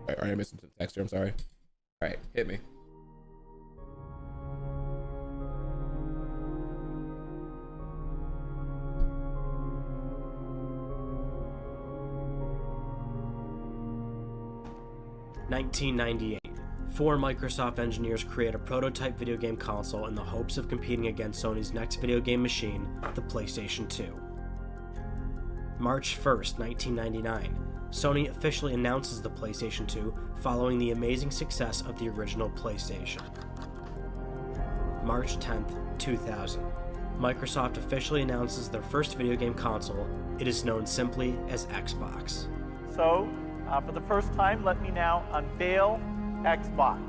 All right, I missed some text here. I'm sorry. All right, hit me. (1998). Four Microsoft engineers create a prototype video game console in the hopes of competing against Sony's next video game machine, the PlayStation 2. March 1st, 1999. Sony officially announces the PlayStation 2 following the amazing success of the original PlayStation. March 10th, 2000. Microsoft officially announces their first video game console. It is known simply as Xbox. So, for the first time, let me now unveil Xbox.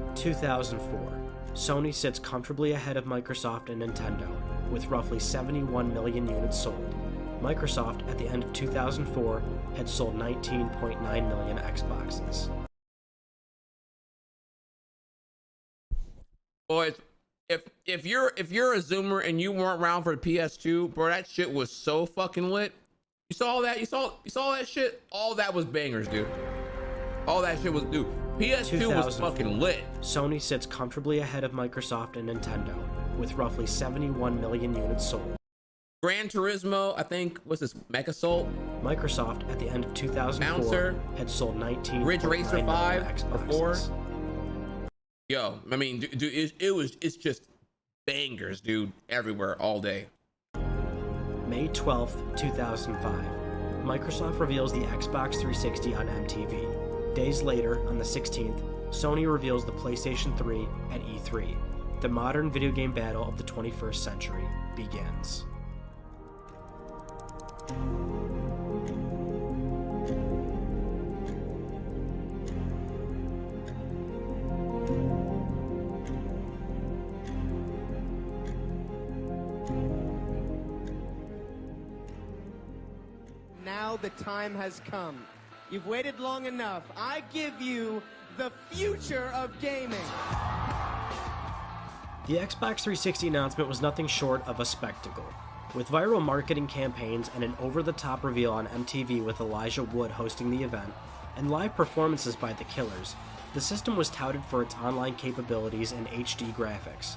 In 2004, Sony sits comfortably ahead of Microsoft and Nintendo, with roughly 71 million units sold. Microsoft, at the end of 2004, had sold 19.9 million Xboxes. Boys, if you're a Zoomer and you weren't around for the PS2, bro, that shit was so fucking lit. You saw that? You saw that shit? All that was bangers, dude. All that shit was, dude. PS2 was fucking lit. Sony sits comfortably ahead of Microsoft and Nintendo, with roughly 71 million units sold. Gran Turismo, I think, what's this, Mech Assault? Microsoft, at the end of 2004, Bouncer, had sold 19 Ridge Racer 5 Xboxes. or 4. Yo, I mean, dude, it's just bangers, dude, everywhere, all day. May 12th, 2005. Microsoft reveals the Xbox 360 on MTV. Days later, on the 16th, Sony reveals the PlayStation 3 at E3. The modern video game battle of the 21st century begins. Now the time has come. You've waited long enough. I give you the future of gaming. The Xbox 360 announcement was nothing short of a spectacle. With viral marketing campaigns and an over-the-top reveal on MTV with Elijah Wood hosting the event, and live performances by The Killers, the system was touted for its online capabilities and HD graphics.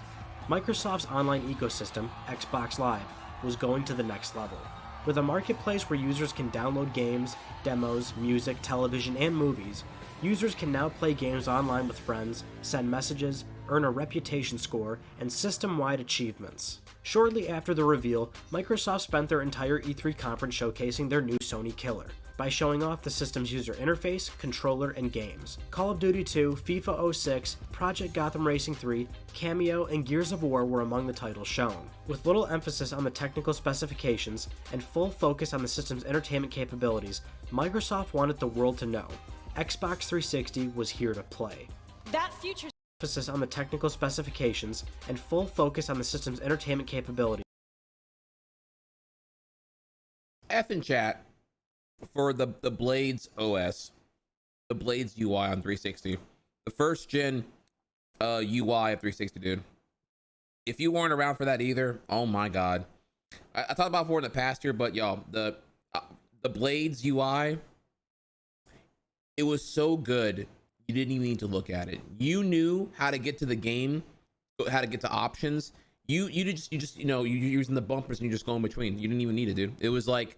Microsoft's online ecosystem, Xbox Live, was going to the next level. With a marketplace where users can download games, demos, music, television, and movies, users can now play games online with friends, send messages, earn a reputation score, and system-wide achievements. Shortly after the reveal, Microsoft spent their entire E3 conference showcasing their new Sony killer, by showing off the system's user interface, controller, and games. Call of Duty 2, FIFA 06, Project Gotham Racing 3, Cameo, and Gears of War were among the titles shown. With little emphasis on the technical specifications and full focus on the system's entertainment capabilities, Microsoft wanted the world to know Xbox 360 was here to play. That future emphasis on the technical specifications and full focus on the system's entertainment capabilities. F in chat for the Blades OS, the Blades UI on 360, the first gen UI of 360, dude. If you weren't around for that either, oh my god. I talked about before in the past year, but y'all, the Blades UI, it was so good you didn't even need to look at it. You knew how to get to the game, how to get to options. You're using the bumpers and you just go in between. You didn't even need it, dude. It was like,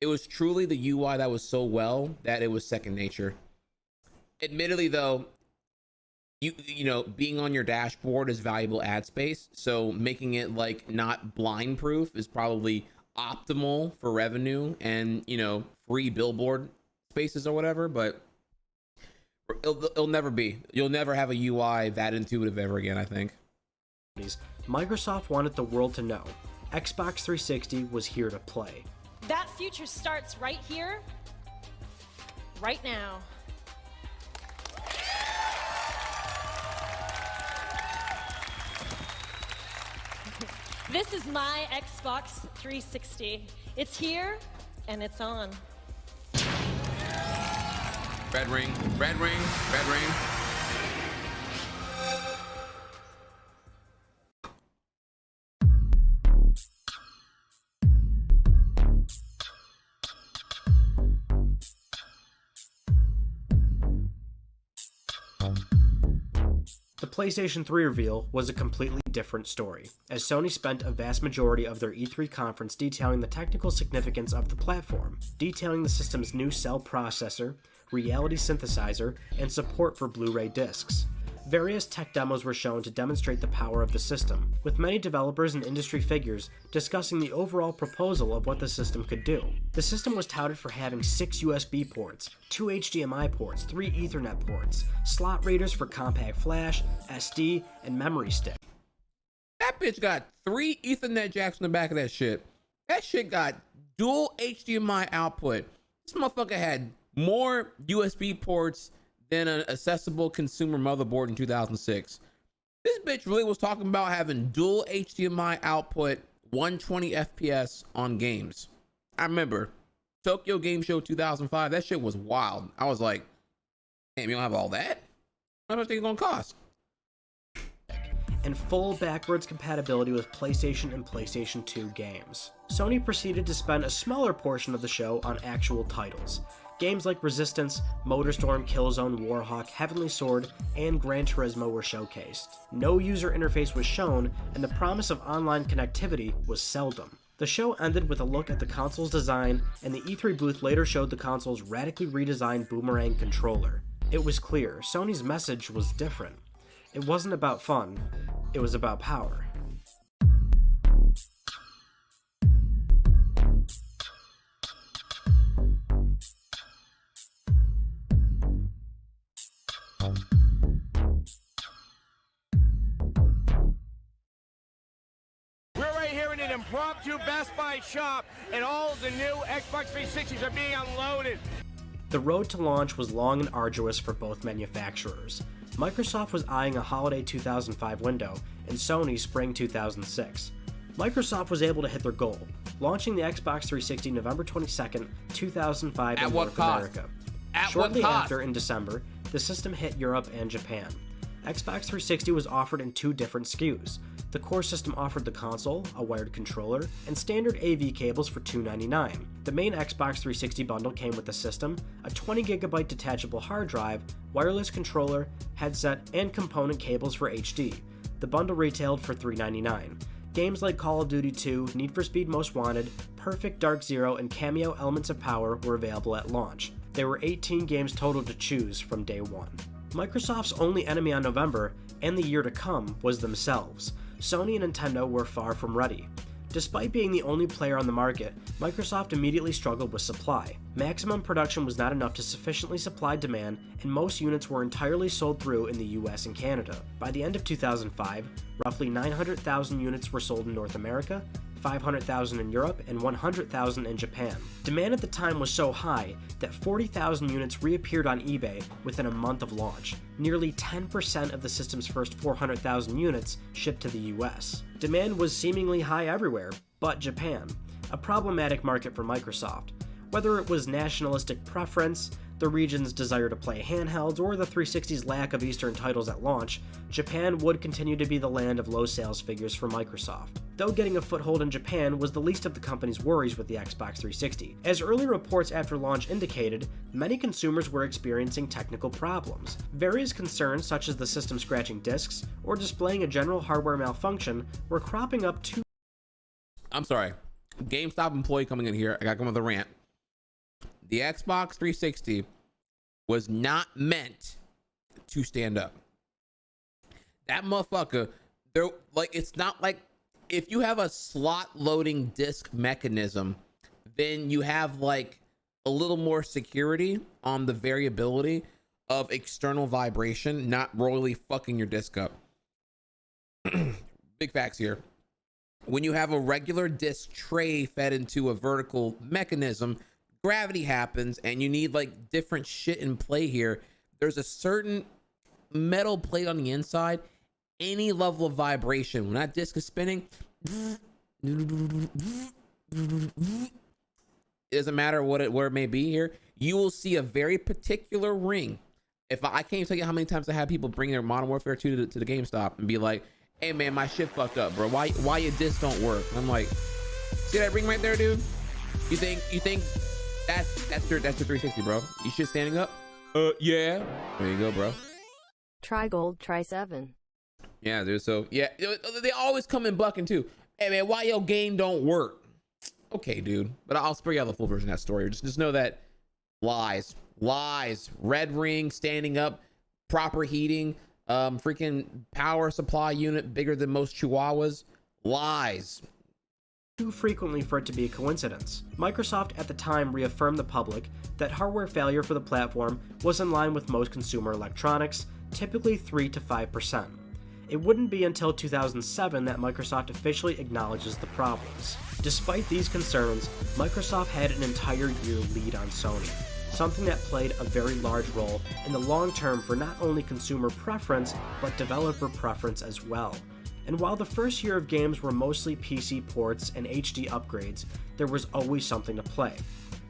it was truly the UI that was so well that it was second nature. Admittedly though, you know, being on your dashboard is valuable ad space, so making it like not blind proof is probably optimal for revenue and, you know, free billboard spaces or whatever, but it'll never be. You'll never have a UI that intuitive ever again, I think. Microsoft wanted the world to know Xbox 360 was here to play. That future starts right here, right now. This is my Xbox 360. It's here and it's on. Red ring, red ring, red ring. PlayStation 3 reveal was a completely different story, as Sony spent a vast majority of their E3 conference detailing the technical significance of the platform, detailing the system's new cell processor, reality synthesizer, and support for Blu-ray discs. Various tech demos were shown to demonstrate the power of the system, with many developers and industry figures discussing the overall proposal of what the system could do. The system was touted for having 6 USB ports, 2 HDMI ports, 3 Ethernet ports, slot readers for compact flash, SD, and memory stick. That bitch got 3 Ethernet jacks in the back of that shit. That shit got dual HDMI output. This motherfucker had more USB ports than an accessible consumer motherboard in 2006. This bitch really was talking about having dual HDMI output, 120 FPS on games. I remember Tokyo Game Show 2005. That shit was wild. I was like, damn, you don't have all that? How much think it's gonna cost? And full backwards compatibility with PlayStation and PlayStation 2 games. Sony proceeded to spend a smaller portion of the show on actual titles. Games like Resistance, Motorstorm, Killzone, Warhawk, Heavenly Sword, and Gran Turismo were showcased. No user interface was shown, and the promise of online connectivity was seldom. The show ended with a look at the console's design, and the E3 booth later showed the console's radically redesigned Boomerang controller. It was clear, Sony's message was different. It wasn't about fun, it was about power. We're right here in an impromptu Best Buy shop, and all the new Xbox 360s are being unloaded. The road to launch was long and arduous for both manufacturers. Microsoft was eyeing a holiday 2005 window, and Sony spring 2006. Microsoft was able to hit their goal, launching the Xbox 360 November 22nd, 2005 in North America. Shortly after, in December, the system hit Europe and Japan. Xbox 360 was offered in 2 different SKUs. The core system offered the console, a wired controller, and standard AV cables for $299. The main Xbox 360 bundle came with the system, a 20GB detachable hard drive, wireless controller, headset, and component cables for HD. The bundle retailed for $399. Games like Call of Duty 2, Need for Speed Most Wanted, Perfect Dark Zero, and Cameo Elements of Power were available at launch. There were 18 games total to choose from day one. Microsoft's only enemy on November, and the year to come, was themselves. Sony and Nintendo were far from ready. Despite being the only player on the market, Microsoft immediately struggled with supply. Maximum production was not enough to sufficiently supply demand, and most units were entirely sold through in the US and Canada. By the end of 2005, roughly 900,000 units were sold in North America, 500,000 in Europe, and 100,000 in Japan. Demand at the time was so high that 40,000 units reappeared on eBay within a month of launch. Nearly 10% of the system's first 400,000 units shipped to the US. Demand was seemingly high everywhere, but Japan, a problematic market for Microsoft. Whether it was nationalistic preference, the region's desire to play handhelds, or the 360's lack of Eastern titles at launch, Japan would continue to be the land of low sales figures for Microsoft. Though getting a foothold in Japan was the least of the company's worries with the Xbox 360. As early reports after launch indicated, many consumers were experiencing technical problems. Various concerns, such as the system scratching discs or displaying a general hardware malfunction, were cropping up too. I'm sorry. GameStop employee coming in here. I gotta come with a rant. The Xbox 360 was not meant to stand up. That motherfucker, there, like, it's not like if you have a slot loading disc mechanism, then you have like a little more security on the variability of external vibration, not royally fucking your disc up. Big facts here. When you have a regular disc tray fed into a vertical mechanism, gravity happens and you need like different shit in play here. There's a certain metal plate on the inside. Any level of vibration, when that disc is spinning, it doesn't matter where it may be here, you will see a very particular ring. If I can't tell you how many times I have people bring their Modern Warfare 2 to the GameStop and be like, hey man, my shit fucked up, bro. Why your disc don't work? And I'm like, see that ring right there, dude? You think that's your 360, bro? You shit standing up? Yeah. There you go, bro. Try gold, try 7. Yeah, dude. So yeah, they always come in bucking too. Hey man, why your game don't work? Okay, dude. But I'll spare you out the full version of that story. Just know that lies. Red ring, standing up, proper heating, freaking power supply unit bigger than most Chihuahuas. Lies. Too frequently for it to be a coincidence. Microsoft at the time reaffirmed the public that hardware failure for the platform was in line with most consumer electronics, typically 3 to 5%. It wouldn't be until 2007 that Microsoft officially acknowledges the problems. Despite these concerns, Microsoft had an entire year lead on Sony, something that played a very large role in the long term for not only consumer preference, but developer preference as well. And while the first year of games were mostly PC ports and HD upgrades, there was always something to play.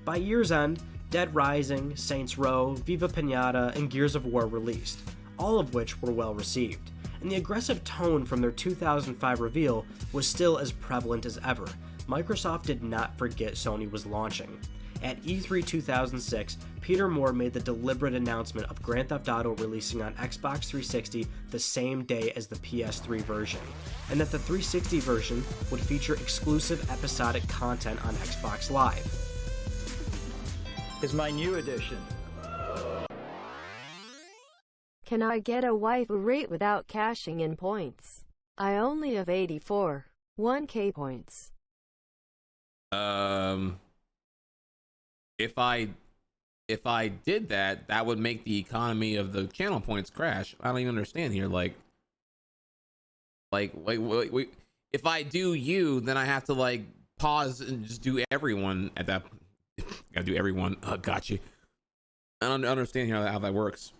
By year's end, Dead Rising, Saints Row, Viva Pinata, and Gears of War released, all of which were well received. And the aggressive tone from their 2005 reveal was still as prevalent as ever. Microsoft did not forget Sony was launching. At E3 2006, Peter Moore made the deliberate announcement of Grand Theft Auto releasing on Xbox 360 the same day as the PS3 version, and that the 360 version would feature exclusive episodic content on Xbox Live. Is my new edition. Can I get a waifu rate without cashing in points? I only have 84 1K points. If I did that, that would make the economy of the channel points crash. I don't even understand here. Like, if I do you, then I have to like pause and just do everyone at that. Gotta do everyone. Got you. I don't understand how that works.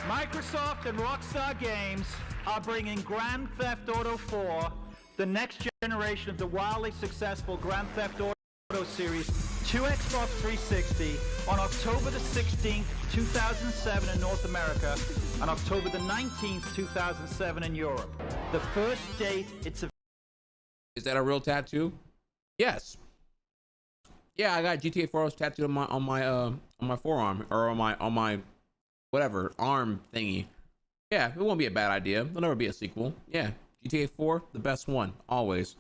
Microsoft and Rockstar Games are bringing Grand Theft Auto 4, the next generation of the wildly successful Grand Theft Auto series, to Xbox 360 on October the 16th, 2007 in North America, and October the 19th, 2007 in Europe. The first date it's Is that a real tattoo? Yes. Yeah, I got GTA 4 tattooed on my forearm, or on my whatever arm thingy. Yeah, it won't be a bad idea. There'll never be a sequel. Yeah, GTA 4, the best one, always.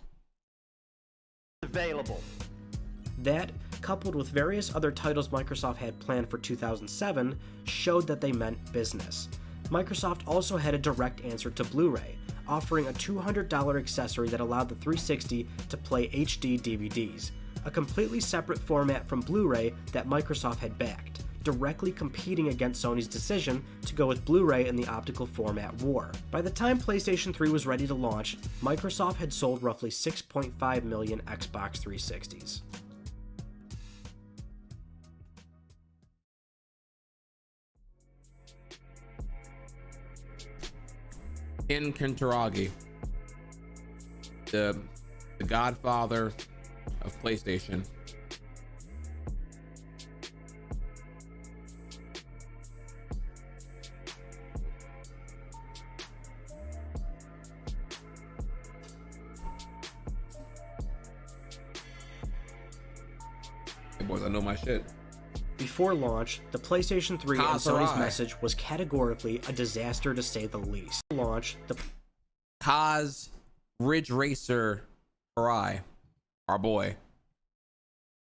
available. That, coupled with various other titles Microsoft had planned for 2007, showed that they meant business. Microsoft also had a direct answer to Blu-ray, offering a $200 accessory that allowed the 360 to play HD DVDs, a completely separate format from Blu-ray that Microsoft had backed, directly competing against Sony's decision to go with Blu-ray in the optical format war. By the time PlayStation 3 was ready to launch, Microsoft had sold roughly 6.5 million Xbox 360s. Ken Kentaragi, the godfather of PlayStation. Hey boys, I know my shit. Before launch, the PlayStation 3 and Sony's message was categorically a disaster to say the least. Launch, the Kaz Ridge Racer Harai, our boy.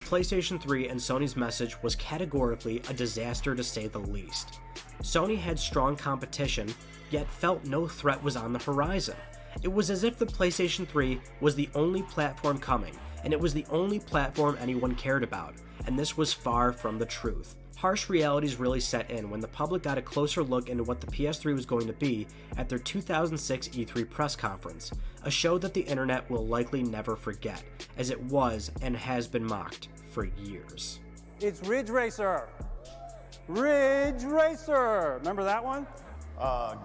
PlayStation 3 and Sony's message was categorically a disaster to say the least. Sony had strong competition, yet felt no threat was on the horizon. It was as if the PlayStation 3 was the only platform coming, and it was the only platform anyone cared about, and this was far from the truth. Harsh realities really set in when the public got a closer look into what the PS3 was going to be at their 2006 E3 press conference, a show that the internet will likely never forget, as it was and has been mocked for years. It's Ridge Racer. Ridge Racer. Remember that one?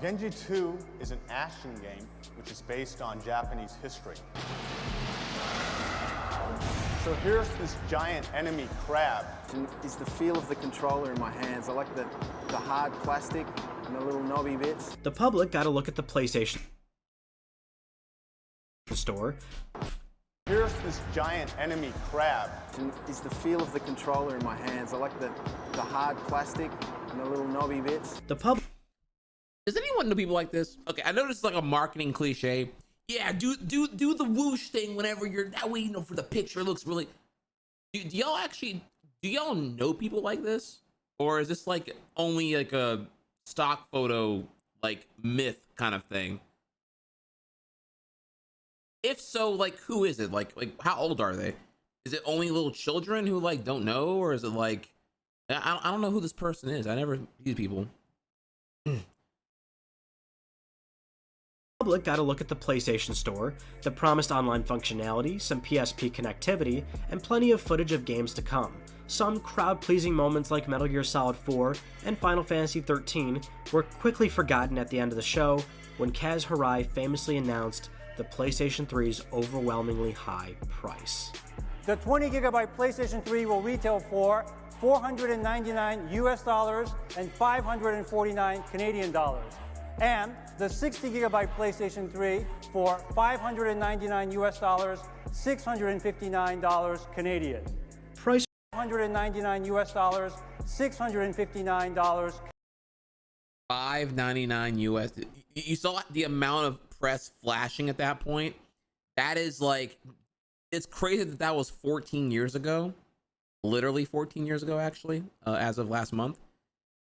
Genji 2 is an action game which is based on Japanese history. So here's this giant enemy crab. Is the feel of the controller in my hands. I like the hard plastic and the little knobby bits. The public got a look at the PlayStation store, Here's this giant enemy crab. Is the feel of the controller in my hands. I like the hard plastic and the little knobby bits. The public. Does anyone know people like this? Okay, I know this is like a marketing cliche. Yeah, do the whoosh thing whenever you're that way, you know, for the picture it looks really. Do y'all know people like this, or is this like only like a stock photo like myth kind of thing? If so, like, who is it? Like how old are they? Is it only little children who like don't know, or is it like I don't know who this person is. I never see people. Public got a look at the PlayStation Store, the promised online functionality, some PSP connectivity, and plenty of footage of games to come. Some crowd-pleasing moments like Metal Gear Solid 4 and Final Fantasy 13 were quickly forgotten at the end of the show when Kaz Hirai famously announced the PlayStation 3's overwhelmingly high price. The 20 gigabyte PlayStation 3 will retail for $499 US and 549 Canadian dollars. And the 60 gigabyte PlayStation 3 for $599 US, $659 Canadian. Price $199 US, $659. $599 US. You saw the amount of press flashing at that point. That is like, it's crazy that was 14 years ago. Literally 14 years ago, actually, as of last month,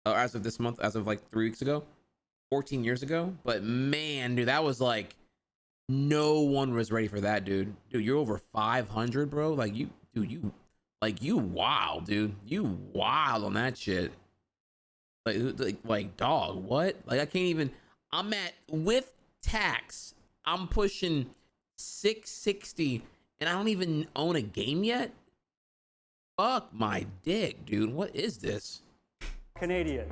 as of this month, as of like 3 weeks ago. 14 years ago, but man, dude, that was like no one was ready for that, dude. You're over 500, bro. Like you wild, dude. You wild on that shit. Like dog, what? Like I can't even. I'm at with tax. I'm pushing 660, and I don't even own a game yet. Fuck my dick, dude. What is this? Canadian.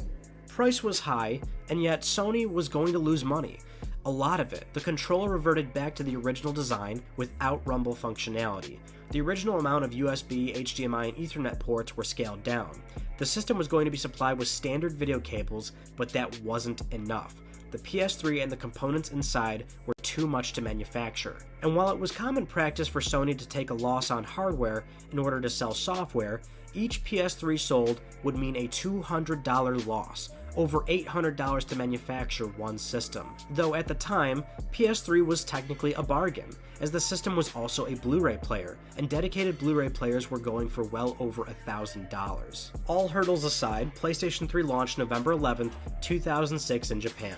Price was high, and yet Sony was going to lose money. A lot of it. The controller reverted back to the original design without rumble functionality. The original amount of USB, HDMI, and Ethernet ports were scaled down. The system was going to be supplied with standard video cables, but that wasn't enough. The PS3 and the components inside were too much to manufacture. And while it was common practice for Sony to take a loss on hardware in order to sell software, each PS3 sold would mean a $200 loss, over $800 to manufacture one system. Though at the time, PS3 was technically a bargain, as the system was also a Blu-ray player, and dedicated Blu-ray players were going for well over $1,000. All hurdles aside, PlayStation 3 launched November 11th, 2006 in Japan.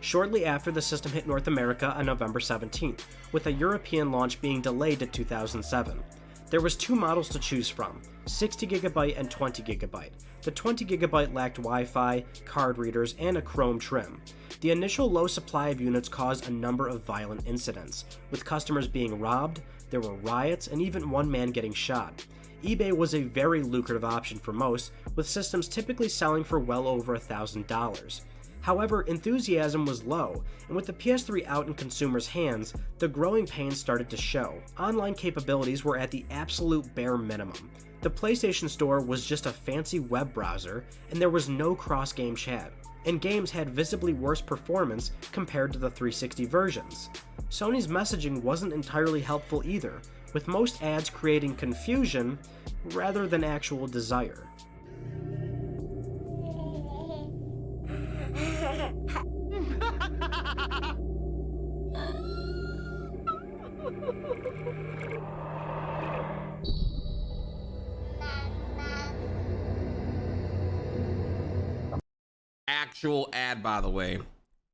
Shortly after, the system hit North America on November 17th, with a European launch being delayed to 2007. There was two models to choose from, 60GB and 20GB. The 20GB lacked Wi-Fi, card readers, and a chrome trim. The initial low supply of units caused a number of violent incidents, with customers being robbed, there were riots, and even one man getting shot. eBay was a very lucrative option for most, with systems typically selling for well over $1,000. However, enthusiasm was low, and with the PS3 out in consumers' hands, the growing pains started to show. Online capabilities were at the absolute bare minimum. The PlayStation Store was just a fancy web browser, and there was no cross-game chat, and games had visibly worse performance compared to the 360 versions. Sony's messaging wasn't entirely helpful either, with most ads creating confusion rather than actual desire. Actual ad, by the way.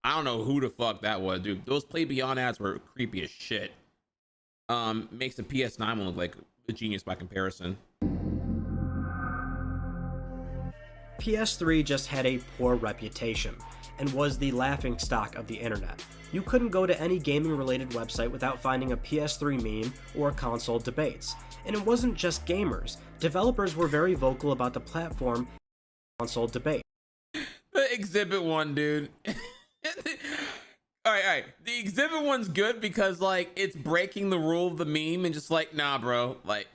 I don't know who the fuck that was, dude. Those Play Beyond ads were creepy as shit. Makes the PS9 one look like a genius by comparison. PS3 just had a poor reputation, and was the laughingstock of the internet. You couldn't go to any gaming-related website without finding a PS3 meme or console debates. And it wasn't just gamers. Developers were very vocal about the platform and console debate. The exhibit one, dude. All right. The exhibit one's good because, like, it's breaking the rule of the meme and just like, nah, bro. Like,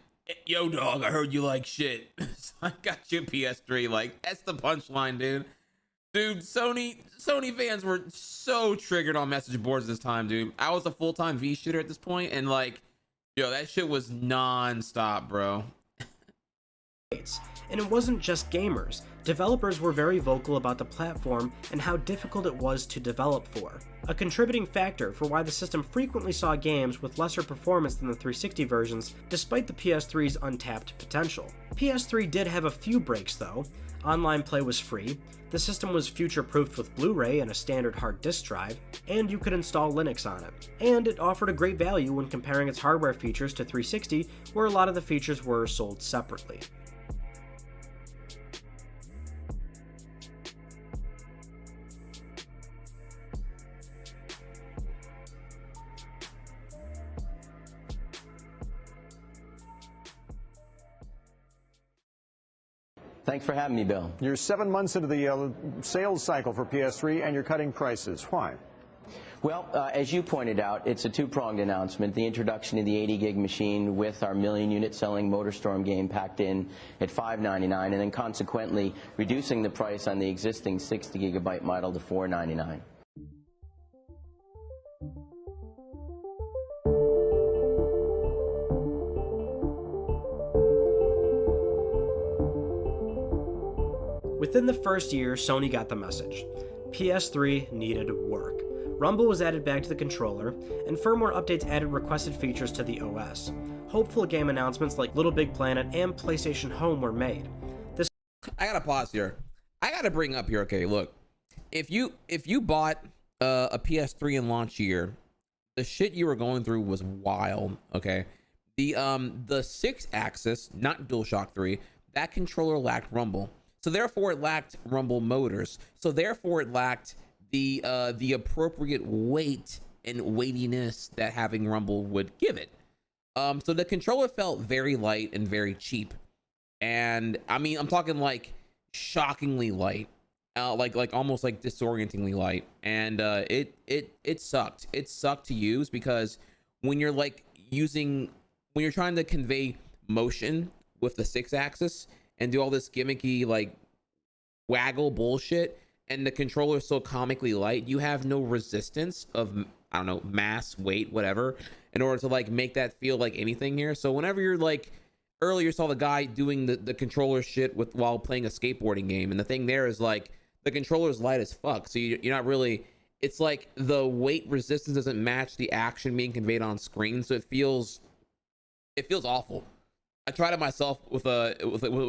yo, dog, I heard you like shit. So I got you a PS3. Like, that's the punchline, dude. Dude, Sony fans were so triggered on message boards this time, dude. I was a full-time V shooter at this point, and like, Yo, that shit was non-stop, bro. And it wasn't just gamers. Developers were very vocal about the platform and how difficult it was to develop for. A contributing factor for why the system frequently saw games with lesser performance than the 360 versions, despite the PS3's untapped potential. PS3 did have a few breaks though. Online play was free, the system was future-proofed with Blu-ray and a standard hard disk drive, and you could install Linux on it. And it offered a great value when comparing its hardware features to 360, where a lot of the features were sold separately. Thanks for having me, Bill. You're 7 months into the sales cycle for PS3, and you're cutting prices. Why? Well, as you pointed out, it's a two-pronged announcement. The introduction of the 80-gig machine with our million-unit selling MotorStorm game packed in at $599, and then consequently reducing the price on the existing 60-gigabyte model to $499. Within the first year, Sony got the message. PS3 needed work. Rumble was added back to the controller, and firmware updates added requested features to the OS. Hopeful game announcements like Little Big Planet and PlayStation Home were made. I gotta pause here. I gotta bring up here, okay, look. If you bought a PS3 in launch year, the shit you were going through was wild, okay? The 6-axis, not DualShock 3, that controller lacked rumble. So therefore it lacked rumble motors. So therefore it lacked the appropriate weight and weightiness that having rumble would give it. So the controller felt very light and very cheap. And I mean, I'm talking like shockingly light, like almost like disorientingly light. And it sucked. It sucked to use because when you're like when you're trying to convey motion with the 6-axis and do all this gimmicky like waggle bullshit, and the controller is so comically light, you have no resistance of, I don't know, mass, weight, whatever, in order to like make that feel like anything here. So whenever you're like, earlier saw the guy doing the controller shit while playing a skateboarding game, and the thing there is like the controller's light as fuck, so you're not really, it's like the weight resistance doesn't match the action being conveyed on screen, so it feels awful. I tried it myself with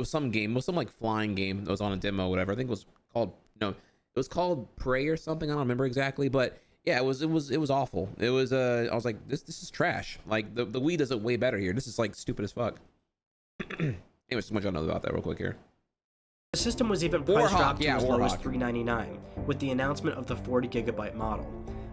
some game, with some like flying game that was on a demo, or whatever. I think it was called, no, it was called Prey or something. I don't remember exactly, but yeah, it was awful. It was I was like, this is trash. Like the Wii does it way better here. This is like stupid as fuck. Anyway, so much I know about that real quick here. The system was even price dropped to as low as Warhawk. $399 with the announcement of the 40-gigabyte model.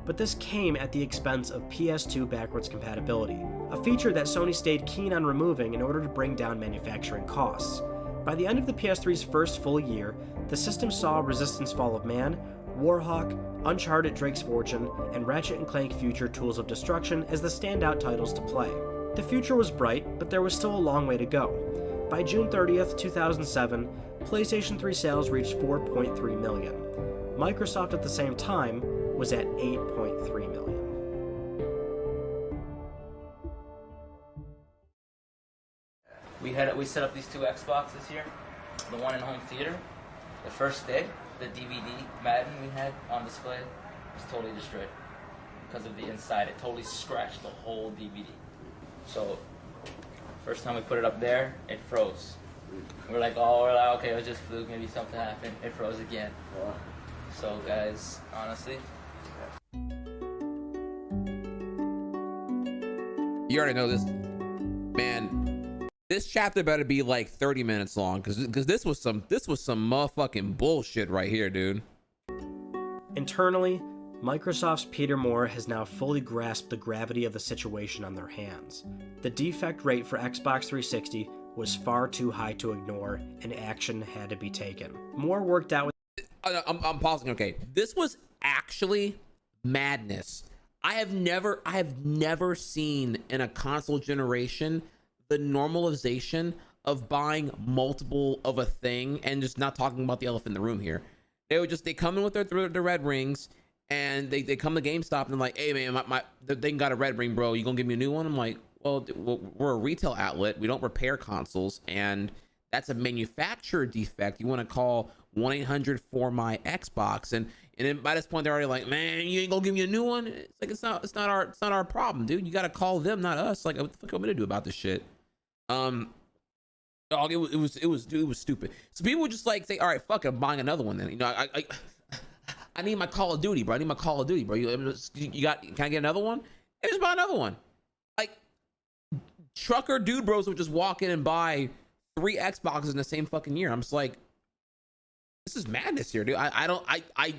But this came at the expense of PS2 backwards compatibility, a feature that Sony stayed keen on removing in order to bring down manufacturing costs. By the end of the PS3's first full year, the system saw Resistance Fall of Man, Warhawk, Uncharted Drake's Fortune, and Ratchet & Clank Future Tools of Destruction as the standout titles to play. The future was bright, but there was still a long way to go. By June 30th, 2007, PlayStation 3 sales reached 4.3 million. Microsoft at the same time was at 8.3 million. We set up these two Xboxes here, the one in home theater. The first day, the DVD Madden we had on display was totally destroyed because of the inside. It totally scratched the whole DVD. So first time we put it up there, it froze. We're like, okay, it was just fluke, maybe something happened. It froze again. So guys, honestly, You already know this, man. This chapter better be like 30 minutes long, because this was some motherfucking bullshit right here, dude. Internally, Microsoft's Peter Moore has now fully grasped the gravity of the situation on their hands. The defect rate for Xbox 360 was far too high to ignore, and action had to be taken. Moore worked out with... I'm pausing. Okay, this was actually madness. I have never seen in a console generation the normalization of buying multiple of a thing and just not talking about the elephant in the room here. They come in with their red rings, and they come to GameStop and they're like, hey man, the thing got a red ring, bro. You gonna give me a new one? I'm like, well, we're a retail outlet. We don't repair consoles, and that's a manufacturer defect. You want to call 1-800 for my Xbox, and then by this point they're already like, man, you ain't gonna give me a new one. It's like it's not our problem, dude. You got to call them, not us. Like, what the fuck am I gonna do about this shit? Dog, it was stupid. So people would just like say, all right, fuck it, I'm buying another one then. You know, I need my Call of Duty, bro. I need my Call of Duty, bro. Can I get another one? And just buy another one. Like, trucker dude bros would just walk in and buy 3 Xboxes in the same fucking year. I'm just like, this is madness here, dude. I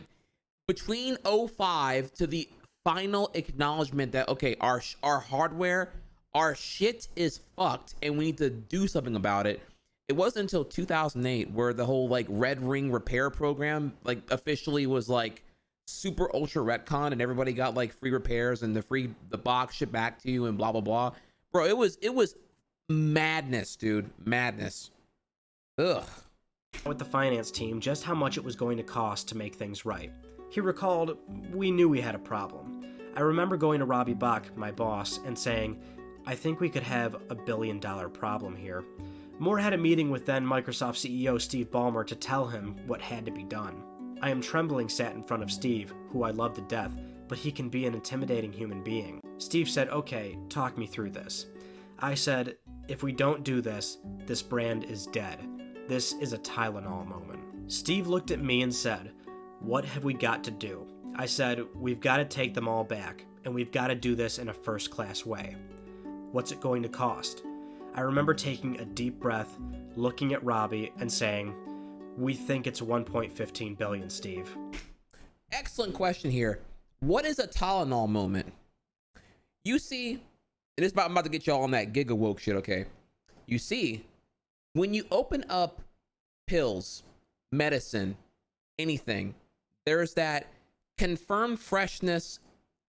between 05 to the final acknowledgement that, okay, our hardware, our shit is fucked and we need to do something about it. It wasn't until 2008 where the whole like Red Ring repair program like officially was like super ultra retcon, and everybody got like free repairs and the box shipped back to you and blah blah blah. Bro, it was madness, dude. Madness. Ugh. With the finance team just how much it was going to cost to make things right. He recalled, we knew we had a problem. I remember going to Robbie Bach, my boss, and saying, I think we could have $1 billion problem here. Moore had a meeting with then Microsoft CEO Steve Ballmer to tell him what had to be done. I am trembling sat in front of Steve, who I love to death, but he can be an intimidating human being. Steve said, okay, talk me through this. I said, if we don't do this, this brand is dead. This is a Tylenol moment. Steve looked at me and said, what have we got to do? I said, we've got to take them all back, and we've got to do this in a first-class way. What's it going to cost? I remember taking a deep breath, looking at Robbie, and saying, we think it's 1.15 billion, Steve. Excellent question here. What is a Tylenol moment? You see, and I'm about to get y'all on that giga woke shit, okay? You see, when you open up pills, medicine, anything, there's that confirmed freshness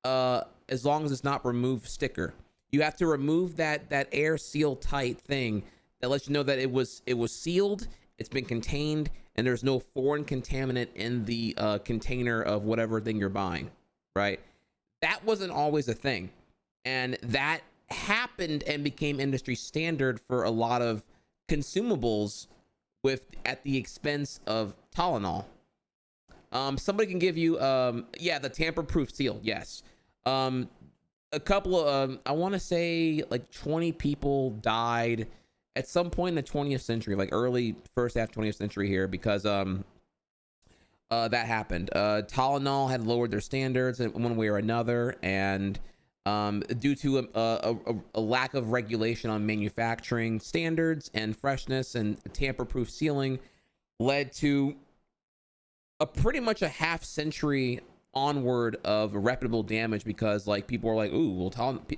as long as it's not removed sticker. You have to remove that air seal tight thing that lets you know that it was sealed, it's been contained, and there's no foreign contaminant in the container of whatever thing you're buying, right? That wasn't always a thing, and that happened and became industry standard for a lot of consumables at the expense of Tylenol. Somebody can give you the tamper-proof seal. Yes. A couple of I want to say like 20 people died at some point in the 20th century, like early first half 20th century here, because that happened. Tylenol had lowered their standards in one way or another, and due to a lack of regulation on manufacturing standards and freshness and tamper-proof sealing, led to pretty much a half century onward of reputable damage, because like people were like, ooh, well,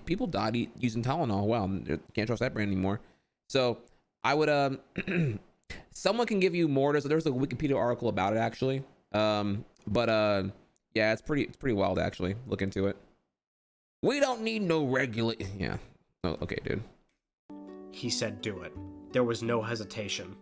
people died using Tylenol. Well, can't trust that brand anymore. So I would someone can give you more. There's a Wikipedia article about it actually. Yeah, it's pretty wild actually. Look into it. We don't need no regulation. Yeah. Oh, okay, dude. He said do it. There was no hesitation.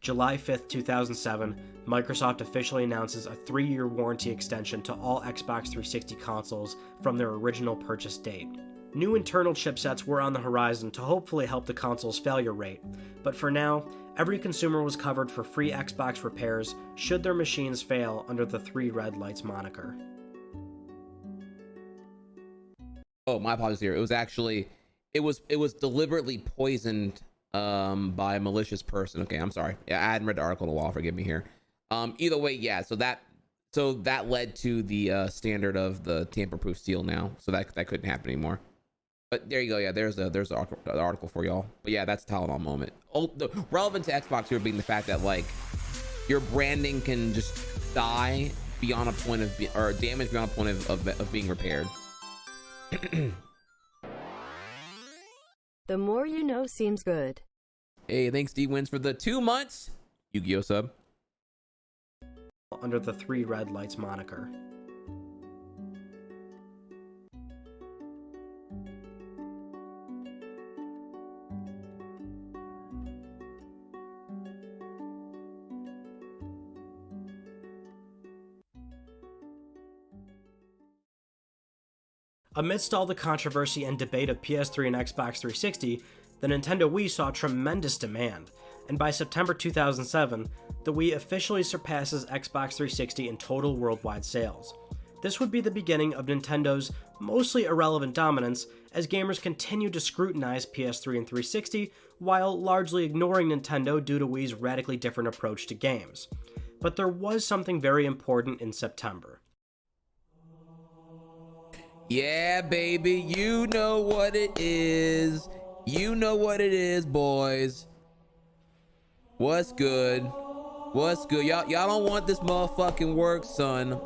July 5th, 2007, Microsoft officially announces a 3-year warranty extension to all Xbox 360 consoles from their original purchase date. New internal chipsets were on the horizon to hopefully help the console's failure rate, but for now, every consumer was covered for free Xbox repairs should their machines fail under the 3 red lights moniker. Oh, my apologies here. It was actually, it was deliberately poisoned by a malicious person. Okay, I'm sorry. Yeah, I hadn't read the article in a while. Forgive me here. Either way, yeah. So that led to the standard of the tamper-proof seal now. So that couldn't happen anymore. But there you go. Yeah, there's the article for y'all. But yeah, that's a Tylenol moment. Relevant to Xbox here being the fact that like your branding can just die beyond a point of or damage beyond a point of being repaired. The more you know seems good. Hey, thanks D-Wins for the 2 months Yu-Gi-Oh sub. Under the 3 red lights moniker. Amidst all the controversy and debate of PS3 and Xbox 360, the Nintendo Wii saw tremendous demand, and by September 2007, the Wii officially surpasses Xbox 360 in total worldwide sales. This would be the beginning of Nintendo's mostly irrelevant dominance as gamers continued to scrutinize PS3 and 360 while largely ignoring Nintendo due to Wii's radically different approach to games. But there was something very important in September. Yeah, baby, you know what it is. You know what it is, boys. What's good? What's good? Y'all don't want this motherfucking work, son.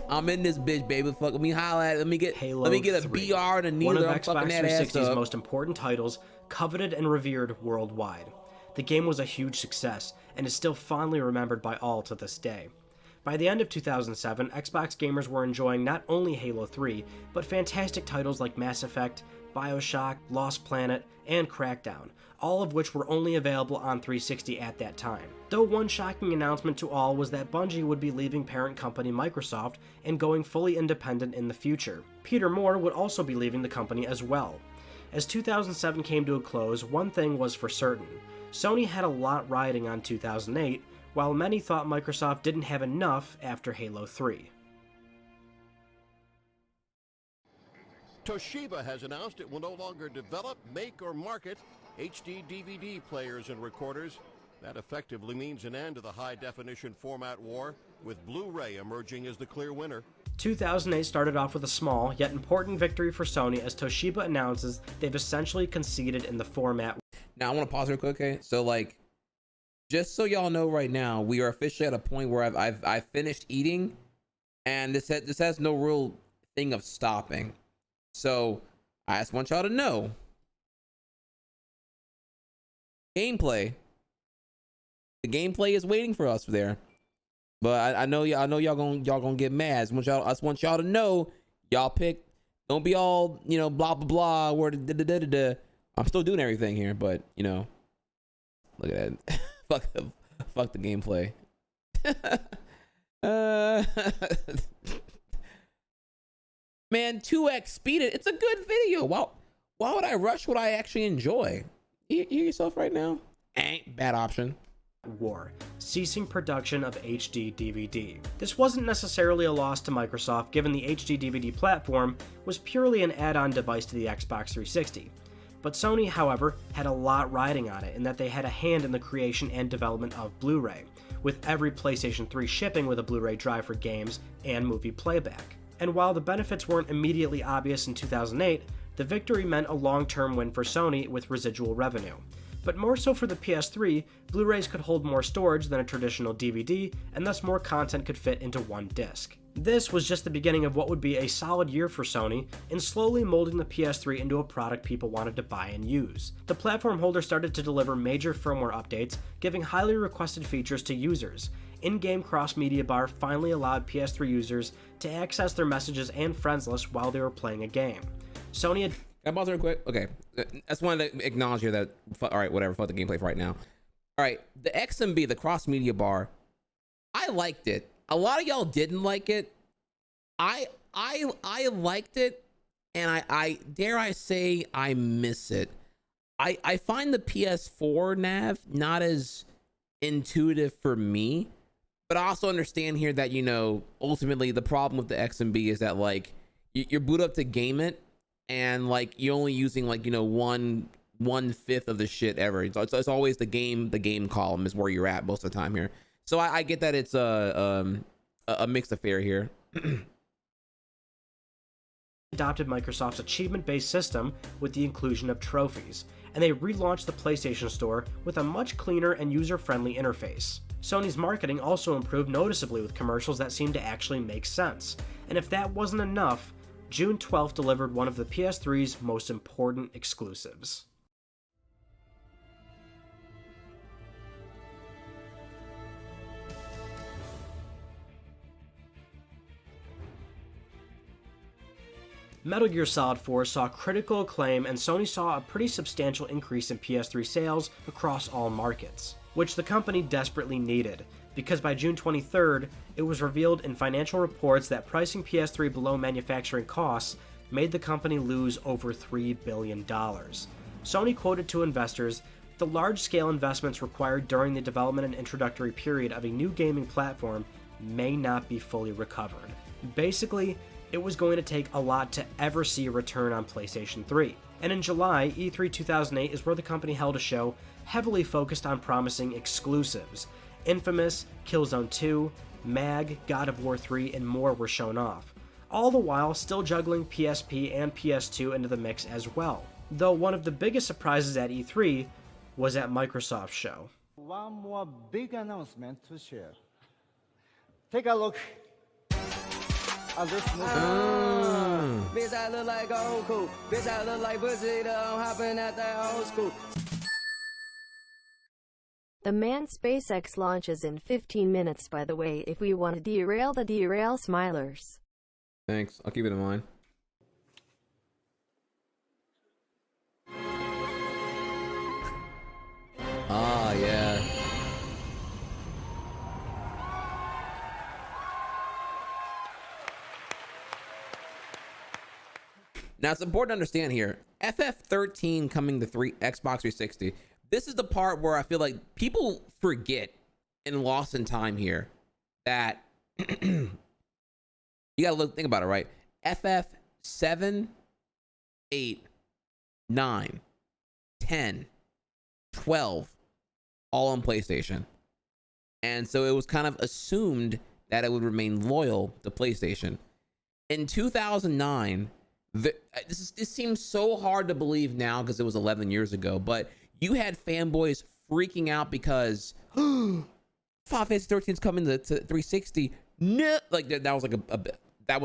I'm in this bitch, baby. Fuck, let me holla at it. Let me get a 3, BR and a needler. one of I'm Xbox fucking that ass 360's up. most important titles, coveted and revered worldwide. The game was a huge success, and is still fondly remembered by all to this day. By the end of 2007, Xbox gamers were enjoying not only Halo 3, but fantastic titles like Mass Effect, BioShock, Lost Planet, and Crackdown, all of which were only available on 360 at that time. Though one shocking announcement to all was that Bungie would be leaving parent company Microsoft and going fully independent in the future. Peter Moore would also be leaving the company as well. As 2007 came to a close, one thing was for certain. Sony had a lot riding on 2008, while many thought Microsoft didn't have enough after Halo 3. Toshiba has announced it will no longer develop, make, or market HD DVD players and recorders. That effectively means an end to the high-definition format war, with Blu-ray emerging as the clear winner. 2008 started off with a small, yet important victory for Sony as Toshiba announces they've essentially conceded in the format. Now, I want to pause real quick, okay? So, like, just so y'all know right now, we are officially at a point where I've finished eating, and this has no real thing of stopping. So I just want y'all to know, the gameplay is waiting for us there. But I know y'all gonna get mad. I just want y'all to know, y'all pick. Don't be all blah blah blah. Where I'm still doing everything here, but look at that. fuck the gameplay. Man, 2x speed it. It's a good video. Why would I rush what I actually enjoy? You hear yourself right now? Ain't bad option. War, ceasing production of HD DVD. This wasn't necessarily a loss to Microsoft, given the HD DVD platform was purely an add-on device to the Xbox 360. But Sony, however, had a lot riding on it in that they had a hand in the creation and development of Blu-ray, with every PlayStation 3 shipping with a Blu-ray drive for games and movie playback. And while the benefits weren't immediately obvious in 2008, the victory meant a long-term win for Sony with residual revenue. But more so for the PS3, Blu-rays could hold more storage than a traditional DVD, and thus more content could fit into one disc. This was just the beginning of what would be a solid year for Sony in slowly molding the PS3 into a product people wanted to buy and use. The platform holder started to deliver major firmware updates, giving highly requested features to users. In-game cross-media bar finally allowed PS3 users to access their messages and friends list while they were playing a game. Sony had... Can I pause real quick? Okay. I just wanted to acknowledge here that, alright, whatever, fuck the gameplay for right now. Alright, the XMB, the cross-media bar, I liked it. A lot of y'all didn't like it. I liked it, and I dare I say I miss it. I find the PS4 nav not as intuitive for me, but I also understand here that, ultimately the problem with the XMB is that, like, you're boot up to game it, and like you're only using like 1/5 of the shit ever. It's always the game column is where you're at most of the time here. So I get that it's a mixed affair here. adopted Microsoft's achievement-based system with the inclusion of trophies, and they relaunched the PlayStation Store with a much cleaner and user-friendly interface. Sony's marketing also improved noticeably with commercials that seemed to actually make sense, and if that wasn't enough, June 12th delivered one of the PS3's most important exclusives. Metal Gear Solid 4 saw critical acclaim, and Sony saw a pretty substantial increase in PS3 sales across all markets, which the company desperately needed, because by June 23rd, it was revealed in financial reports that pricing PS3 below manufacturing costs made the company lose over $3 billion. Sony quoted to investors, "The large-scale investments required during the development and introductory period of a new gaming platform may not be fully recovered." Basically, it was going to take a lot to ever see a return on PlayStation 3. And in July, E3 2008 is where the company held a show heavily focused on promising exclusives. Infamous, Killzone 2, MAG, God of War 3, and more were shown off, all the while still juggling PSP and PS2 into the mix as well. Though one of the biggest surprises at E3 was at Microsoft's show. One more big announcement to share. Take a look at this movie. Bitch, I look like old cool. Bitch, I look like pussy, I'm hopping at that old school. The manned SpaceX launches in 15 minutes, by the way, if we want to derail the derail smilers. Thanks, I'll keep it in mind. Ah, yeah. Now it's important to understand here, FF13 coming to Xbox 360. This is the part where I feel like people forget and lost in time here that you gotta think about it, right? FF7, 8, 9, 10, 12, all on PlayStation. And so it was kind of assumed that it would remain loyal to PlayStation. In 2009, this seems so hard to believe now because it was 11 years ago, but you had fanboys freaking out because Final Fantasy 13 is coming to 360. No, like that was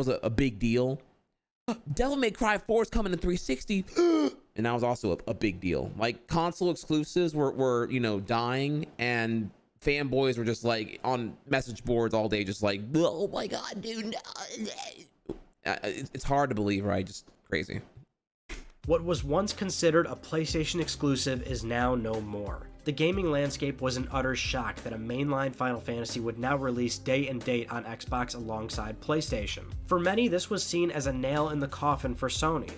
like a big deal. Devil May Cry 4 is coming to 360, and that was also a big deal. Like console exclusives were dying, and fanboys were just like on message boards all day, just like, oh my god, dude. It's hard to believe, right? Just crazy. What was once considered a PlayStation exclusive is now no more. The gaming landscape was in utter shock that a mainline Final Fantasy would now release day and date on Xbox alongside PlayStation. For many, this was seen as a nail in the coffin for Sony.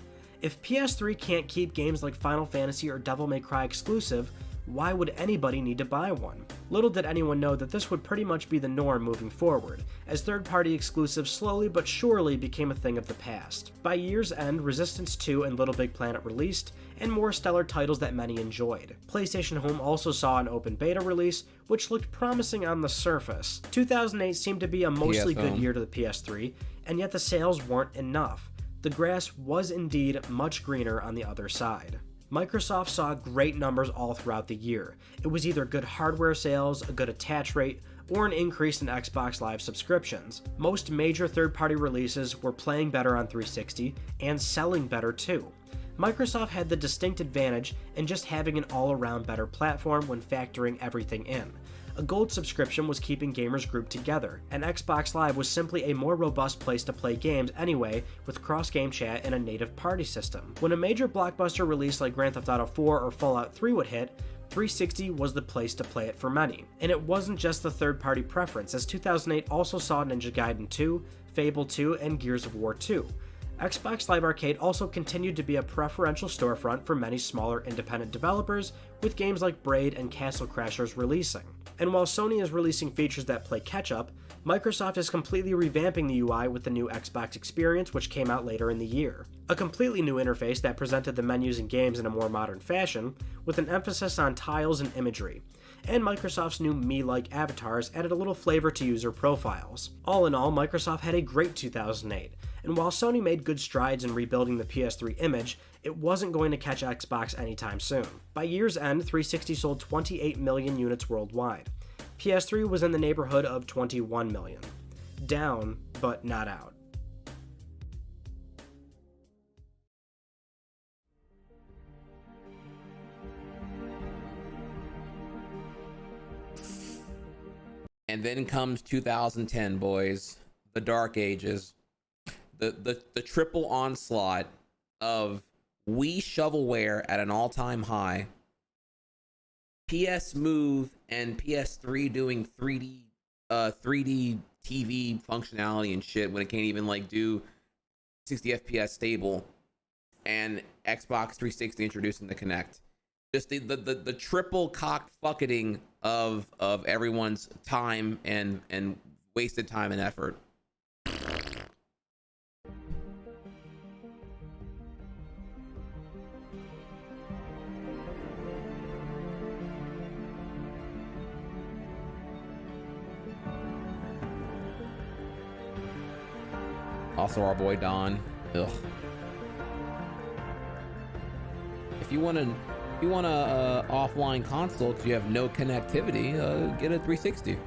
If PS3 can't keep games like Final Fantasy or Devil May Cry exclusive, why would anybody need to buy one? Little did anyone know that this would pretty much be the norm moving forward, as third-party exclusives slowly but surely became a thing of the past. By year's end, Resistance 2 and Little Big Planet released, and more stellar titles that many enjoyed. PlayStation Home also saw an open beta release, which looked promising on the surface. 2008 seemed to be a mostly good year to the PS3, and yet the sales weren't enough. The grass was indeed much greener on the other side. Microsoft saw great numbers all throughout the year. It was either good hardware sales, a good attach rate, or an increase in Xbox Live subscriptions. Most major third-party releases were playing better on 360 and selling better too. Microsoft had the distinct advantage in just having an all-around better platform when factoring everything in. A gold subscription was keeping gamers grouped together, and Xbox Live was simply a more robust place to play games anyway, with cross-game chat and a native party system. When a major blockbuster release like Grand Theft Auto 4 or Fallout 3 would hit, 360 was the place to play it for many. And it wasn't just the third-party preference, as 2008 also saw Ninja Gaiden 2, Fable 2, and Gears of War 2. Xbox Live Arcade also continued to be a preferential storefront for many smaller independent developers, with games like Braid and Castle Crashers releasing. And while Sony is releasing features that play catch-up, Microsoft is completely revamping the UI with the new Xbox Experience, which came out later in the year. A completely new interface that presented the menus and games in a more modern fashion, with an emphasis on tiles and imagery. And Microsoft's new Me-like avatars added a little flavor to user profiles. All in all, Microsoft had a great 2008, and while Sony made good strides in rebuilding the PS3 image, it wasn't going to catch Xbox anytime soon. By year's end, 360 sold 28 million units worldwide. PS3 was in the neighborhood of 21 million. Down, but not out. And then comes 2010, boys. The dark ages. The triple onslaught of Wii shovelware at an all-time high. PS Move and PS3 doing 3D TV functionality and shit when it can't even like do 60 FPS stable, and Xbox 360 introducing the Kinect. Just the triple cock fucketing of everyone's time and wasted time and effort. Also, our boy Don. Ugh. If you want a offline console because you have no connectivity, get a 360.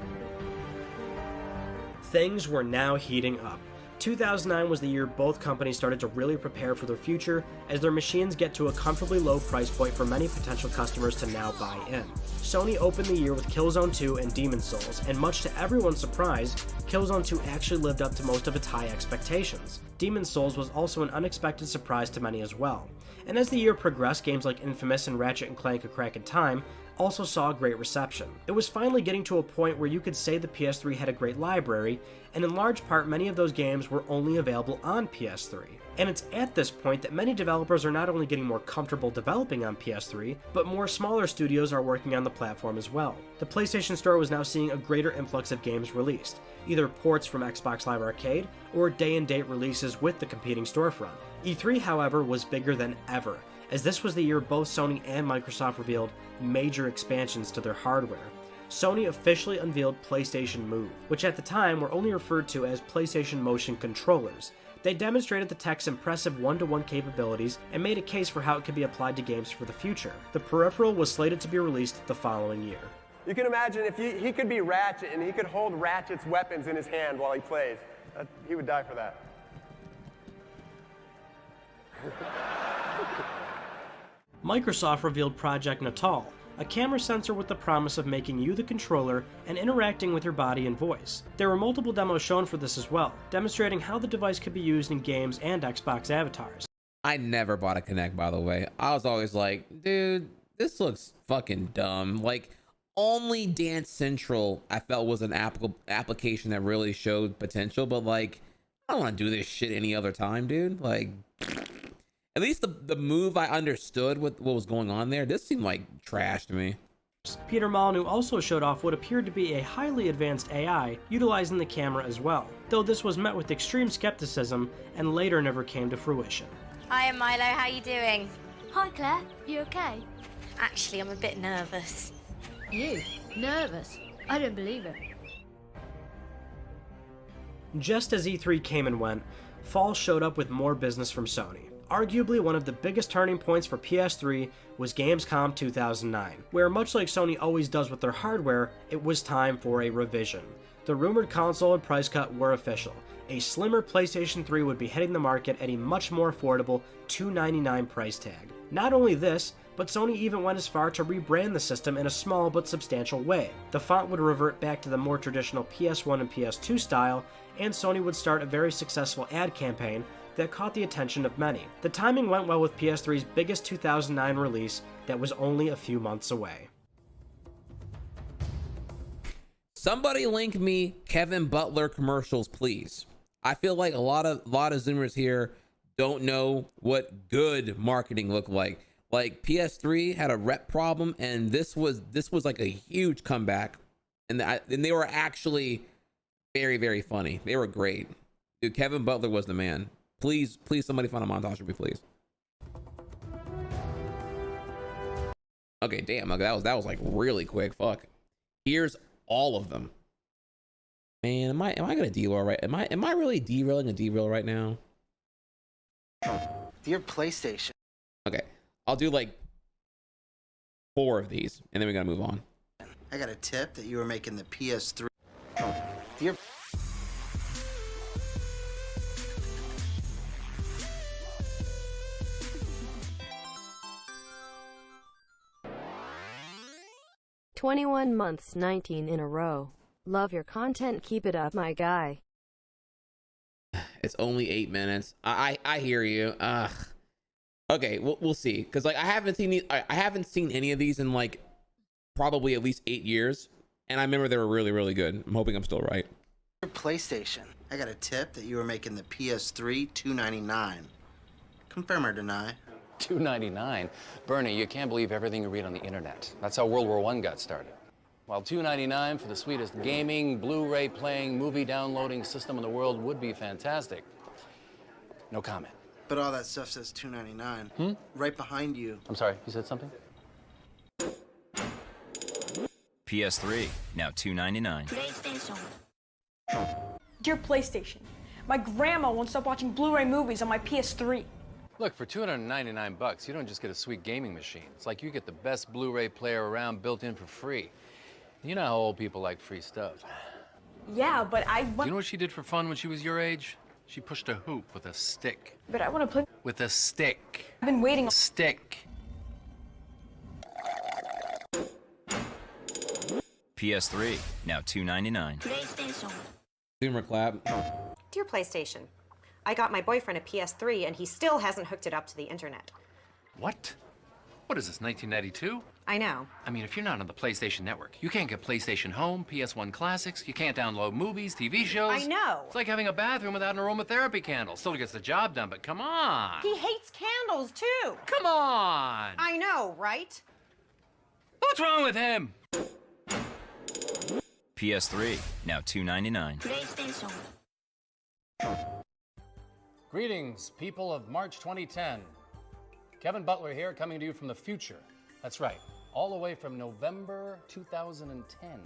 Things were now heating up. 2009 was the year both companies started to really prepare for their future, as their machines get to a comfortably low price point for many potential customers to now buy in. Sony opened the year with Killzone 2 and Demon's Souls, and much to everyone's surprise, Killzone 2 actually lived up to most of its high expectations. Demon's Souls was also an unexpected surprise to many as well. And as the year progressed, games like Infamous and Ratchet & Clank: A Crack in Time also saw great reception. It was finally getting to a point where you could say the PS3 had a great library, and in large part many of those games were only available on PS3. And it's at this point that many developers are not only getting more comfortable developing on PS3, but more smaller studios are working on the platform as well. The PlayStation Store was now seeing a greater influx of games released, either ports from Xbox Live Arcade or day-and-date releases with the competing storefront. E3, however, was bigger than ever, as this was the year both Sony and Microsoft revealed major expansions to their hardware. Sony officially unveiled PlayStation Move, which at the time were only referred to as PlayStation Motion Controllers. They demonstrated the tech's impressive one-to-one capabilities and made a case for how it could be applied to games for the future. The peripheral was slated to be released the following year. You can imagine if he could be Ratchet and he could hold Ratchet's weapons in his hand while he plays. He would die for that. Microsoft revealed Project Natal, a camera sensor with the promise of making you the controller and interacting with your body and voice. There were multiple demos shown for this as well, demonstrating how the device could be used in games and Xbox avatars. I never bought a Kinect, by the way. I was always like, dude, this looks fucking dumb. Like, only Dance Central I felt was an application that really showed potential, but like, I don't want to do this shit any other time, dude. Like, at least the move, I understood what was going on there. This seemed like trash to me. Peter Molyneux also showed off what appeared to be a highly advanced AI utilizing the camera as well, though this was met with extreme skepticism and later never came to fruition. Hi, Milo, how you doing? Hi, Claire. You okay? Actually, I'm a bit nervous. You? Nervous? I don't believe it. Just as E3 came and went, fall showed up with more business from Sony. Arguably one of the biggest turning points for PS3 was Gamescom 2009, where much like Sony always does with their hardware, it was time for a revision. The rumored console and price cut were official. A slimmer PlayStation 3 would be hitting the market at a much more affordable $299 price tag. Not only this, but Sony even went as far to rebrand the system in a small but substantial way. The font would revert back to the more traditional PS1 and PS2 style, and Sony would start a very successful ad campaign that caught the attention of many. The timing went well with PS3's biggest 2009 release that was only a few months away. Somebody link me Kevin Butler commercials, please. I feel like a lot of Zoomers here don't know what good marketing looked like. Like, PS3 had a rep problem, and this was like a huge comeback, and they were actually very, very funny. They were great. Dude, Kevin Butler was the man. Please, somebody find a montage for me, please. Okay, damn, that was like really quick. Fuck. Here's all of them. Man, am I gonna derail right? Am I really derailing a derail right now? Dear PlayStation. Okay, I'll do like 4 of these, and then we gotta move on. I got a tip that you were making the PS3. Dear. "21 months, 19 in a row. Love your content, keep it up, my guy." It's only 8 minutes. I hear you. Okay, we'll see. Cause like I haven't seen any of these in like probably at least 8 years, and I remember they were really, really good. I'm hoping I'm still right. Your PlayStation. I got a tip that you were making the PS3 $2.99. Confirm or deny? $2.99? Bernie, you can't believe everything you read on the internet. That's how World War I got started. While $2.99 for the sweetest gaming, Blu-ray playing, movie downloading system in the world would be fantastic. No comment. But all that stuff says $2.99. Right behind you. I'm sorry, you said something? PS3, now $2.99. Dear PlayStation, my grandma won't stop watching Blu-ray movies on my PS3. Look, for $299, you don't just get a sweet gaming machine. It's like you get the best Blu-ray player around built in for free. You know how old people like free stuff. Yeah, but I want... You know what she did for fun when she was your age? She pushed a hoop with a stick. But I want to play... With a stick. I've been waiting... Stick. PS3, now $2.99. Zoomer clap. Dear PlayStation, I got my boyfriend a PS3 and he still hasn't hooked it up to the internet. What? What is this, 1992? I know. I mean, if you're not on the PlayStation Network, you can't get PlayStation Home, PS1 Classics, you can't download movies, TV shows. I know. It's like having a bathroom without an aromatherapy candle. Still gets the job done, but come on. He hates candles, too. Come on. I know, right? What's wrong with him? PS3, now $2.99. Greetings, people of March 2010. Kevin Butler here, coming to you from the future. That's right, all the way from November 2010.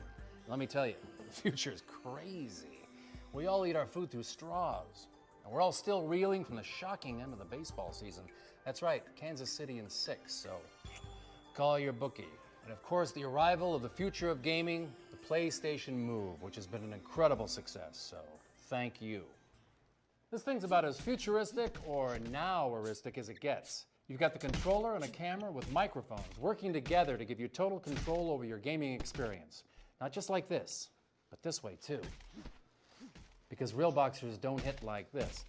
Let me tell you, the future is crazy. We all eat our food through straws, and we're all still reeling from the shocking end of the baseball season. That's right, Kansas City in 6, so call your bookie. And of course, the arrival of the future of gaming, the PlayStation Move, which has been an incredible success, so thank you. This thing's about as futuristic or now-eristic as it gets. You've got the controller and a camera with microphones working together to give you total control over your gaming experience. Not just like this, but this way too. Because real boxers don't hit like this.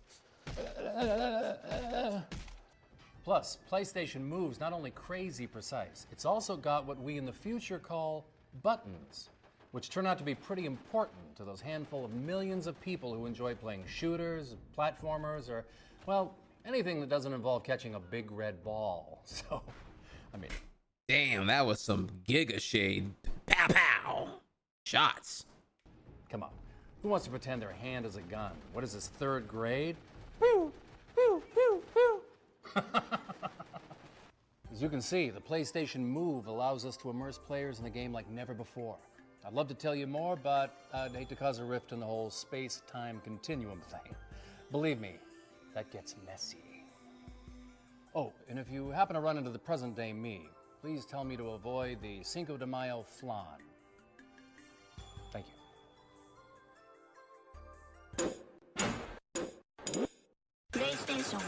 Plus, PlayStation Move's not only crazy precise, it's also got what we in the future call buttons, which turn out to be pretty important to those handful of millions of people who enjoy playing shooters, platformers, or, well, anything that doesn't involve catching a big red ball. So, I mean... Damn, that was some Giga Shade. Pow pow! Shots. Come on. Who wants to pretend their hand is a gun? What is this, 3rd grade? As you can see, the PlayStation Move allows us to immerse players in the game like never before. I'd love to tell you more, but I'd hate to cause a rift in the whole space-time continuum thing. Believe me, that gets messy. Oh, and if you happen to run into the present-day me, please tell me to avoid the Cinco de Mayo flan. Thank you. PlayStation.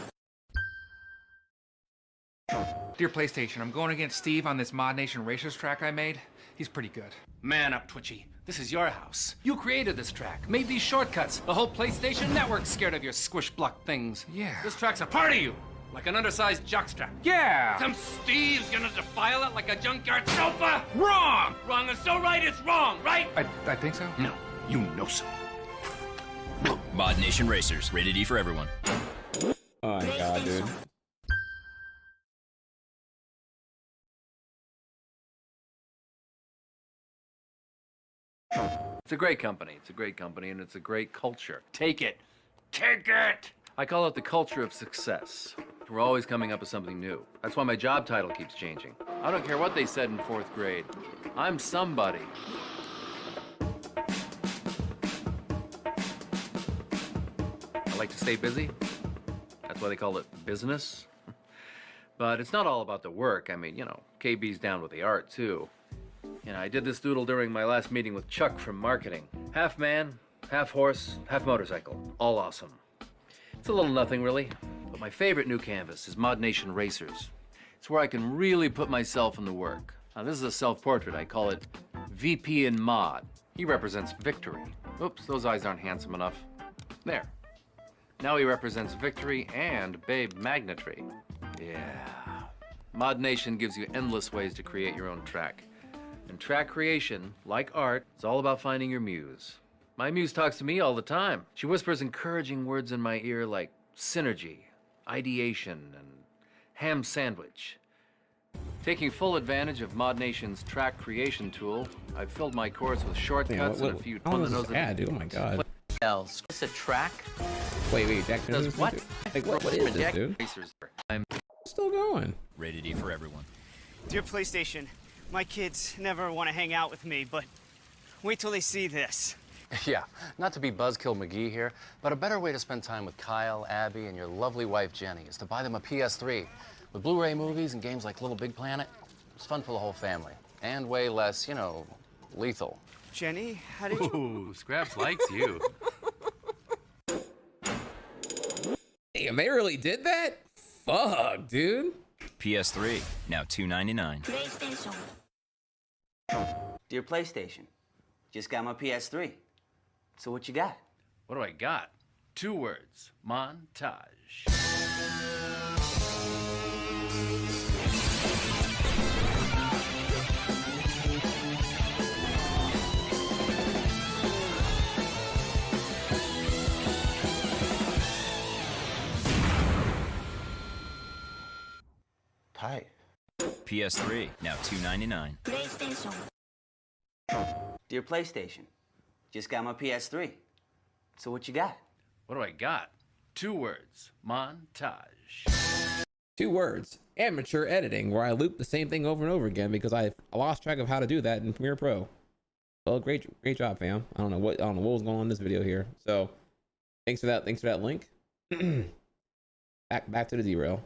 Dear PlayStation, I'm going against Steve on this Mod Nation Racers track I made. He's pretty good. Man up, Twitchy. This is your house. You created this track, made these shortcuts. The whole PlayStation Network's scared of your squish block things. Yeah. This track's a part of you, like an undersized jockstrap. Yeah. Some Steve's gonna defile it like a junkyard sofa. Wrong! Wrong is so right, it's wrong, right? I think so. No, you know so. Mod Nation Racers, rated E for everyone. Oh my god, dude. It's a great company. It's a great company, and it's a great culture. Take it. Take it! I call it the culture of success. We're always coming up with something new. That's why my job title keeps changing. I don't care what they said in 4th grade. I'm somebody. I like to stay busy. That's why they call it business. But it's not all about the work. I mean, you know, KB's down with the art, too. You know, I did this doodle during my last meeting with Chuck from marketing. Half man, half horse, half motorcycle. All awesome. It's a little nothing, really. But my favorite new canvas is Mod Nation Racers. It's where I can really put myself in the work. Now, this is a self-portrait. I call it VP in Mod. He represents victory. Oops, those eyes aren't handsome enough. There. Now he represents victory and babe magnetry. Yeah. Mod Nation gives you endless ways to create your own track. And track creation, like art, is all about finding your muse. My muse talks to me all the time. She whispers encouraging words in my ear like synergy, ideation, and ham sandwich. Taking full advantage of ModNation's track creation tool, I've filled my course with shortcuts and a few dude, oh my god. Else. It's a track. Wait, Jack. Does what? Like, what is this, dude? I'm still going. Rated E for everyone. Dear PlayStation, my kids never want to hang out with me, but wait till they see this. Yeah, not to be Buzzkill McGee here, but a better way to spend time with Kyle, Abby, and your lovely wife Jenny is to buy them a PS3. With Blu-ray movies and games like Little Big Planet, it's fun for the whole family. And way less, you know, lethal. Jenny, how did you... Ooh, Scraps likes you. Damn, they really did that? Fuck, dude. PS3, now $2.99. PlayStation. Dear PlayStation, just got my PS3. So what you got? What do I got? 2 words. Montage. Tight. PS3, now $2.99. PlayStation. Dear PlayStation, just got my PS3. So what you got? What do I got? 2 words. Montage. 2 words. Amateur editing, where I loop the same thing over and over again because I lost track of how to do that in Premiere Pro. Well, great job, fam. I don't know what was going on in this video here. So, thanks for that link. back to the derail.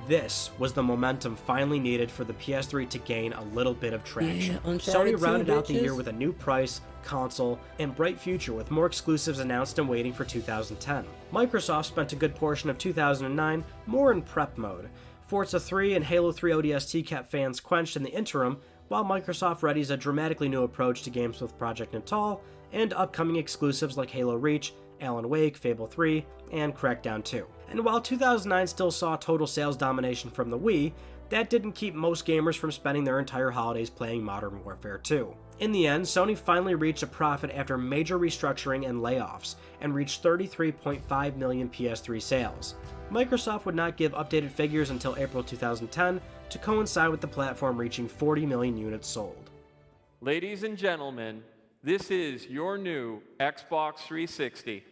This was the momentum finally needed for the PS3 to gain a little bit of traction. Yeah, Uncharted Sony rounded 2, out the year bitches. with a new price, console, and bright future with more exclusives announced and waiting for 2010. Microsoft spent a good portion of 2009 more in prep mode. Forza 3 and Halo 3 ODST kept fans quenched in the interim, while Microsoft readies a dramatically new approach to games with Project Natal and upcoming exclusives like Halo Reach, Alan Wake, Fable 3, and Crackdown 2. And while 2009 still saw total sales domination from the Wii, that didn't keep most gamers from spending their entire holidays playing Modern Warfare 2. In the end, Sony finally reached a profit after major restructuring and layoffs, and reached 33.5 million PS3 sales. Microsoft would not give updated figures until April 2010 to coincide with the platform reaching 40 million units sold. Ladies and gentlemen, this is your new Xbox 360.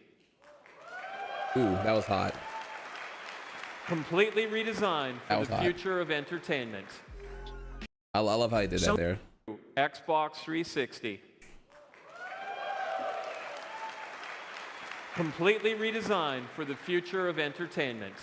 Ooh, that was hot. Completely redesigned for the future of entertainment. I love how he did that there. Xbox 360. Completely redesigned for the future of entertainment.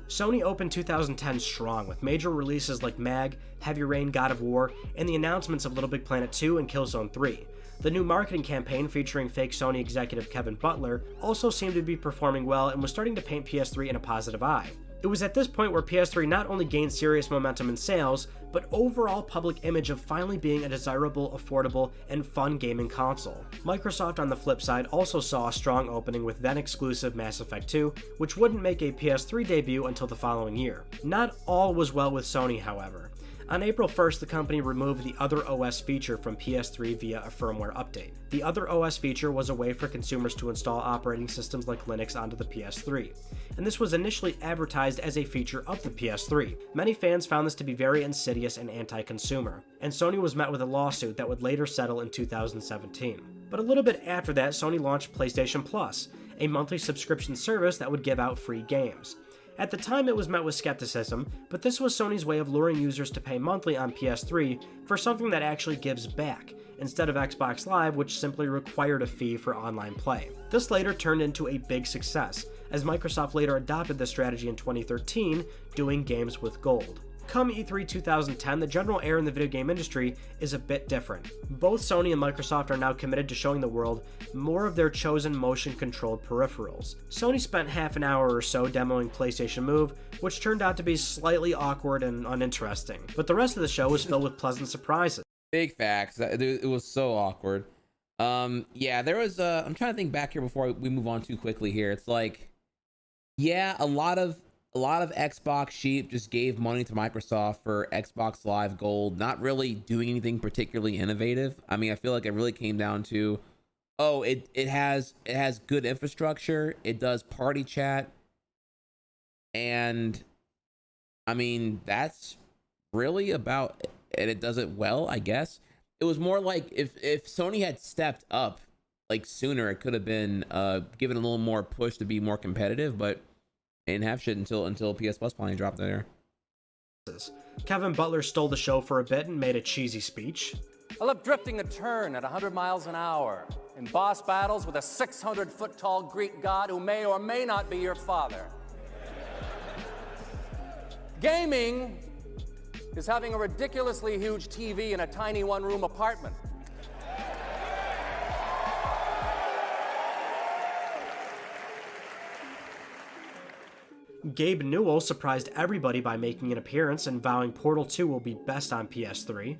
Sony opened 2010 strong with major releases like MAG, Heavy Rain, God of War, and the announcements of Little Big Planet 2 and Killzone 3. The new marketing campaign featuring fake Sony executive Kevin Butler also seemed to be performing well and was starting to paint PS3 in a positive eye. It was at this point where PS3 not only gained serious momentum in sales, but overall public image of finally being a desirable, affordable, and fun gaming console. Microsoft, on the flip side, also saw a strong opening with then-exclusive Mass Effect 2, which wouldn't make a PS3 debut until the following year. Not all was well with Sony, however. On April 1st, the company removed the Other OS feature from PS3 via a firmware update. The Other OS feature was a way for consumers to install operating systems like Linux onto the PS3, and this was initially advertised as a feature of the PS3. Many fans found this to be very insidious and anti-consumer, and Sony was met with a lawsuit that would later settle in 2017. But a little bit after that, Sony launched PlayStation Plus, a monthly subscription service that would give out free games. At the time, it was met with skepticism, but this was Sony's way of luring users to pay monthly on PS3 for something that actually gives back, instead of Xbox Live, which simply required a fee for online play. This later turned into a big success, as Microsoft later adopted this strategy in 2013, doing games with gold. Come E3 2010, the general air in the video game industry is a bit different. Both Sony and Microsoft are now committed to showing the world more of their chosen motion-controlled peripherals. Sony spent half an hour or so demoing PlayStation Move, which turned out to be slightly awkward and uninteresting, but the rest of the show was filled with pleasant surprises. Big facts. It was so awkward. Yeah, there was I'm trying to think back here before we move on too quickly here. It's like, yeah, a lot of Xbox sheep just gave money to Microsoft for Xbox Live Gold, not really doing anything particularly innovative. I mean, I feel like it really came down to, oh, it has good infrastructure, it does party chat, and I mean, that's really about it, and it does it well, I guess. It was more like if Sony had stepped up like sooner, it could have been given a little more push to be more competitive, but they didn't have shit until PS Plus finally dropped there. Kevin Butler stole the show for a bit and made a cheesy speech. I love drifting a turn at 100 miles an hour in boss battles with a 600-foot-tall Greek god who may or may not be your father. Gaming is having a ridiculously huge TV in a tiny one-room apartment. Gabe Newell surprised everybody by making an appearance and vowing Portal 2 will be best on PS3.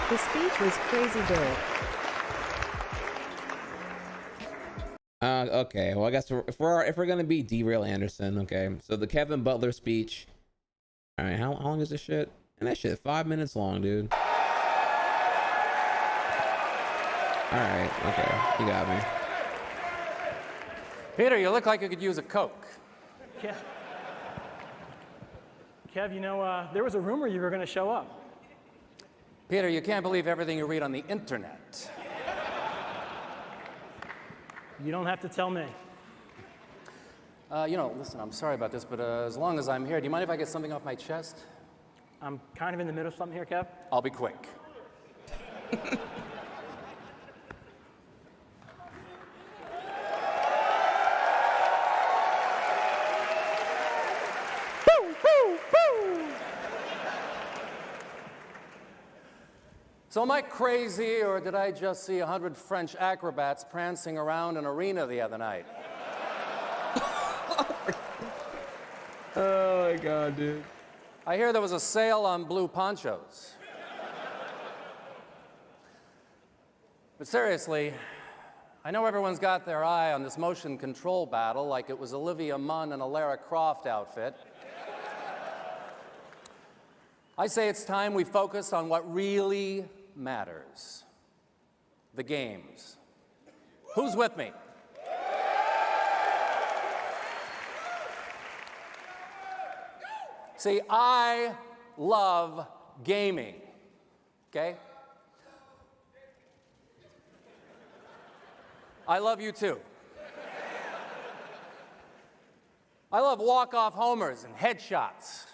The speech was crazy good. Okay, well, I guess if we're gonna be Derail Anderson, okay. So the Kevin Butler speech. All right, how long is this shit? And that shit 5 minutes long, dude. All right, okay, you got me. Peter, you look like you could use a Coke. Kev, you know, there was a rumor you were going to show up. Peter, you can't believe everything you read on the internet. You don't have to tell me. You know, listen, I'm sorry about this, but as long as I'm here, do you mind if I get something off my chest? I'm kind of in the middle of something here, Kev. I'll be quick. So am I crazy, or did I just see 100 French acrobats prancing around an arena the other night? Oh my god, dude. I hear there was a sale on blue ponchos. But seriously, I know everyone's got their eye on this motion control battle like it was Olivia Munn in a Lara Croft outfit. I say it's time we focus on what really matters. The games. Who's with me? See, I love gaming, okay? I love you too. I love walk-off homers and headshots.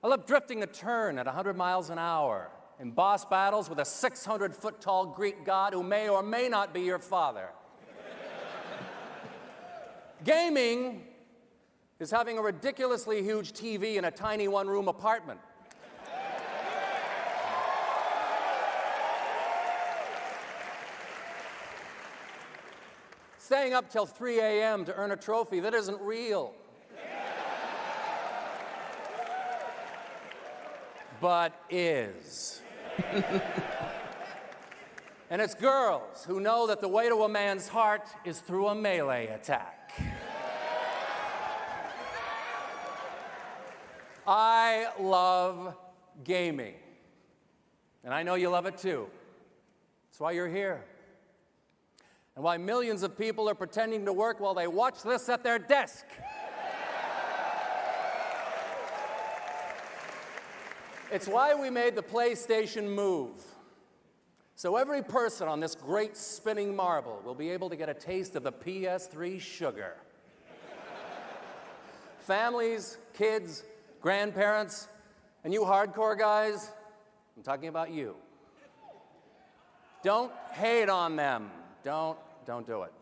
I love drifting a turn at 100 miles an hour in boss battles with a 600-foot-tall Greek god who may or may not be your father. Gaming is having a ridiculously huge TV in a tiny one-room apartment. Staying up till 3 a.m. to earn a trophy that isn't real. But is. And it's girls who know that the way to a man's heart is through a melee attack. I love gaming. And I know you love it too. That's why you're here. And why millions of people are pretending to work while they watch this at their desk. It's why we made the PlayStation Move. So every person on this great spinning marble will be able to get a taste of the PS3 sugar. Families, kids, grandparents, and you hardcore guys, I'm talking about you. Don't hate on them. Don't do it.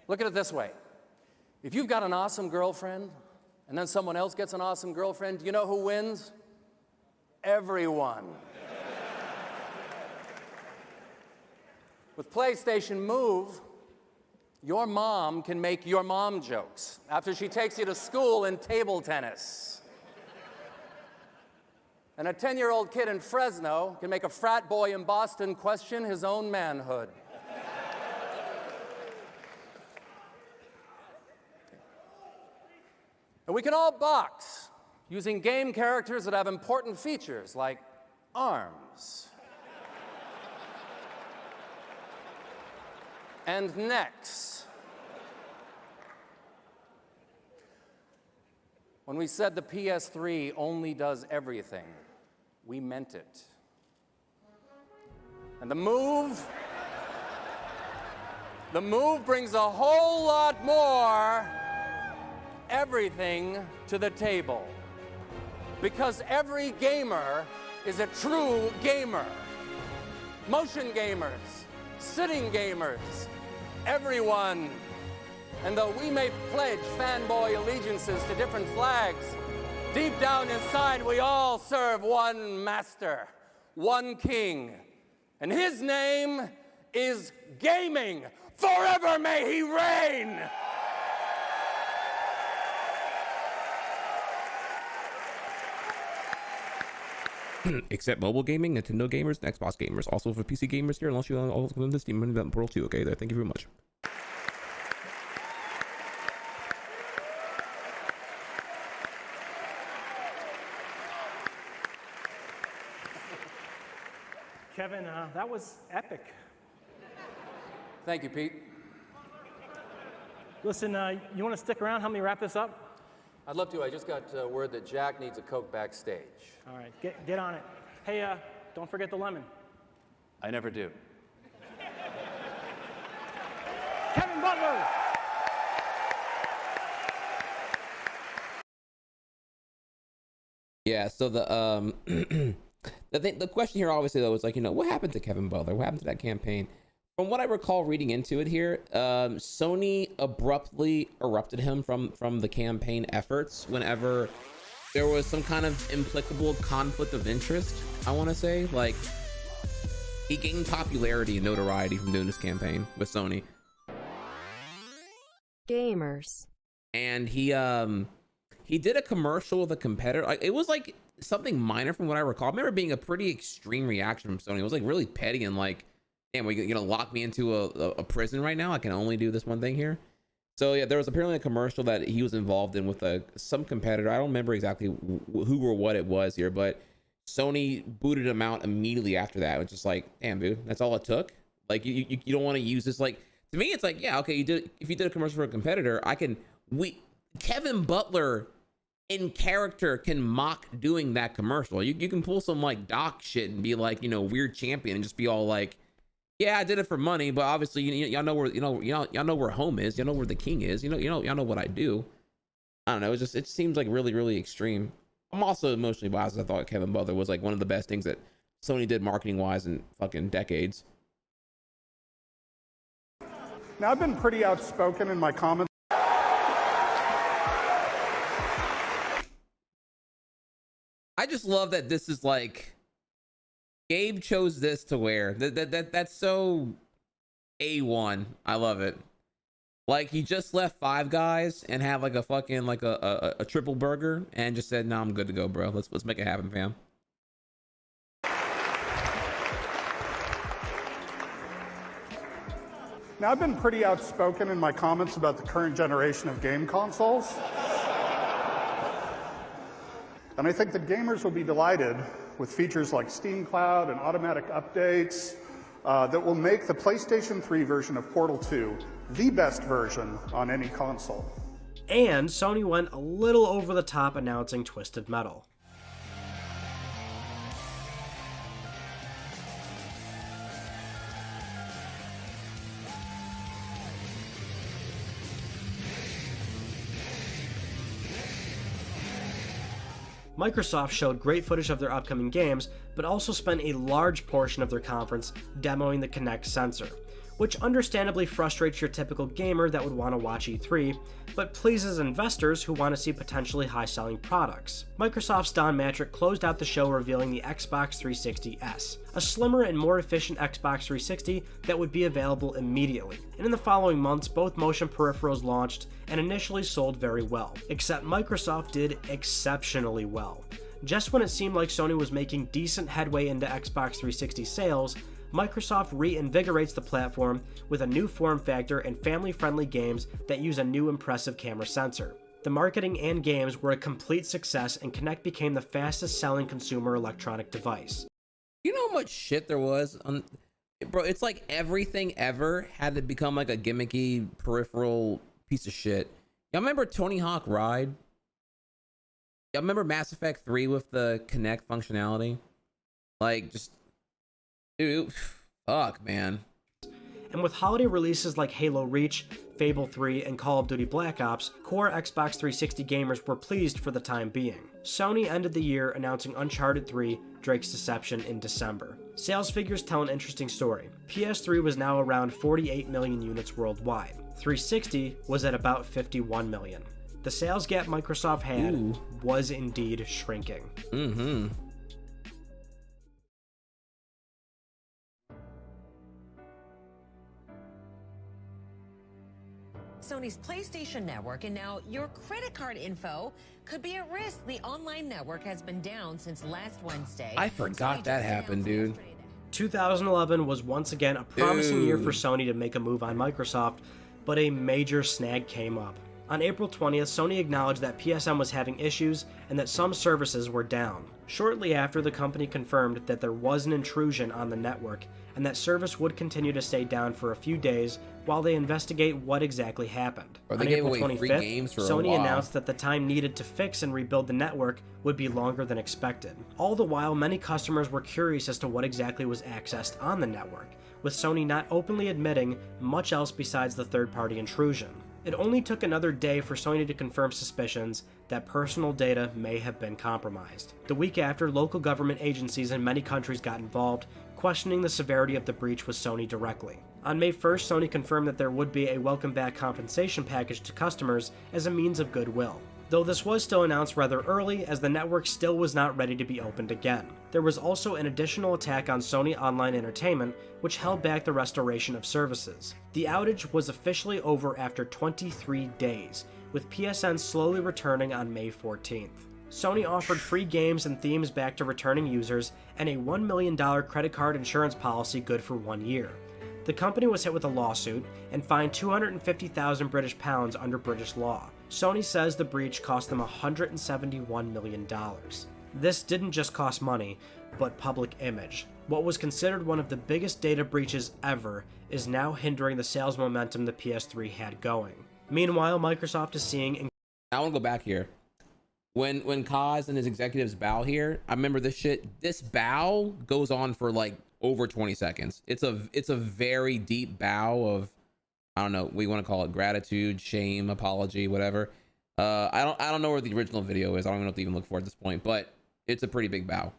Look at it this way. If you've got an awesome girlfriend, and then someone else gets an awesome girlfriend, do you know who wins? Everyone. With PlayStation Move, your mom can make your mom jokes after she takes you to school in table tennis. And a 10-year-old kid in Fresno can make a frat boy in Boston question his own manhood. And we can all box using game characters that have important features like arms and necks. When we said the PS3 only does everything, we meant it. And the move brings a whole lot more everything to the table. Because every gamer is a true gamer. Motion gamers, sitting gamers, everyone. And though we may pledge fanboy allegiances to different flags, deep down inside we all serve one master, one king. And his name is gaming. Forever may he reign! Except mobile gaming, Nintendo gamers, and Xbox gamers. Also for PC gamers here, unless you all come to Steam and Portal 2. Okay, there. Thank you very much. Kevin, that was epic. Thank you, Pete. Listen, you want to stick around? Help me wrap this up? I'd love to. I just got word that Jack needs a Coke backstage. All right, get on it. Hey, don't forget the lemon. I never do. Kevin Butler! Yeah, so the the question here obviously though is like, you know, what happened to Kevin Butler? What happened to that campaign? From what I recall reading into it here, Sony abruptly erupted him from the campaign efforts whenever there was some kind of implicable conflict of interest, I want to say. Like, he gained popularity and notoriety from doing this campaign with Sony. Gamers. And he did a commercial with a competitor. Like, it was like something minor from what I recall. I remember being a pretty extreme reaction from Sony. It was like really petty and like, damn, you're gonna lock me into a prison right now? I can only do this one thing here. So yeah, there was apparently a commercial that he was involved in with some competitor. I don't remember exactly who or what it was here, but Sony booted him out immediately after that. It's just like, damn, dude, that's all it took. Like, you don't want to use this. Like, to me, it's like, yeah, okay, if you did a commercial for a competitor, Kevin Butler in character can mock doing that commercial. You can pull some like doc shit and be like, you know, weird champion and just be all like, yeah, I did it for money, but obviously y'all know where y'all know where home is, y'all know where the king is, y'all know what I do. I don't know, it seems like really, really extreme. I'm also emotionally biased. I thought Kevin Butler was like one of the best things that Sony did marketing wise in fucking decades. Now, I've been pretty outspoken in my comments. I just love that this is like, Gabe chose this to wear. That's so A1. I love it. Like, he just left Five Guys and had like a fucking like a triple burger and just said, "No, I'm good to go, bro. Let's make it happen, fam." Now, I've been pretty outspoken in my comments about the current generation of game consoles. And I think that gamers will be delighted with features like Steam Cloud and automatic updates that will make the PlayStation 3 version of Portal 2 the best version on any console. And Sony went a little over the top announcing Twisted Metal. Microsoft showed great footage of their upcoming games, but also spent a large portion of their conference demoing the Kinect sensor, which understandably frustrates your typical gamer that would want to watch E3, but pleases investors who want to see potentially high-selling products. Microsoft's Don Matrick closed out the show revealing the Xbox 360S, a slimmer and more efficient Xbox 360 that would be available immediately. And in the following months, both motion peripherals launched and initially sold very well, except Microsoft did exceptionally well. Just when it seemed like Sony was making decent headway into Xbox 360 sales, Microsoft reinvigorates the platform with a new form factor and family-friendly games that use a new impressive camera sensor. The marketing and games were a complete success, and Kinect became the fastest-selling consumer electronic device. You know how much shit there was on... Bro, it's like everything ever had to become like a gimmicky peripheral piece of shit. Y'all remember Tony Hawk Ride? Y'all remember Mass Effect 3 with the Kinect functionality? Like, just... Dude, fuck, man. And with holiday releases like Halo Reach, Fable 3, and Call of Duty Black Ops, core Xbox 360 gamers were pleased for the time being. Sony ended the year announcing Uncharted 3: Drake's Deception in December. Sales figures tell an interesting story. PS3 was now around 48 million units worldwide. 360 was at about 51 million. The sales gap Microsoft had was indeed shrinking. Sony's PlayStation Network, and now your credit card info could be at risk. The online network has been down since last Wednesday. I forgot that happened, dude. 2011 was once again a promising year for Sony to make a move on Microsoft, but a major snag came up. On April 20th, Sony acknowledged that PSN was having issues and that some services were down. Shortly after, the company confirmed that there was an intrusion on the network and that service would continue to stay down for a few days while they investigate what exactly happened. Or they On gave April away 25th, free games for a Sony while. announced that the time needed to fix and rebuild the network would be longer than expected. All the while, many customers were curious as to what exactly was accessed on the network, with Sony not openly admitting much else besides the third-party intrusion. It only took another day for Sony to confirm suspicions that personal data may have been compromised. The week after, local government agencies in many countries got involved, questioning the severity of the breach with Sony directly. On May 1st, Sony confirmed that there would be a welcome back compensation package to customers as a means of goodwill, though this was still announced rather early as the network still was not ready to be opened again. There was also an additional attack on Sony Online Entertainment, which held back the restoration of services. The outage was officially over after 23 days, with PSN slowly returning on May 14th. Sony offered free games and themes back to returning users and a $1 million credit card insurance policy good for 1 year. The company was hit with a lawsuit and fined £250,000 British pounds under British law. Sony says the breach cost them $171 million. This didn't just cost money, but public image. What was considered one of the biggest data breaches ever is now hindering the sales momentum the PS3 had going. Meanwhile, Microsoft is seeing... I want to go back here. When Kaz and his executives bow here, I remember this shit. This bow goes on for like over 20 seconds. It's a very deep bow of, I don't know, we want to call it gratitude, shame, apology, whatever. I don't know where the original video is. I don't even know what to even look for at this point, but it's a pretty big bow.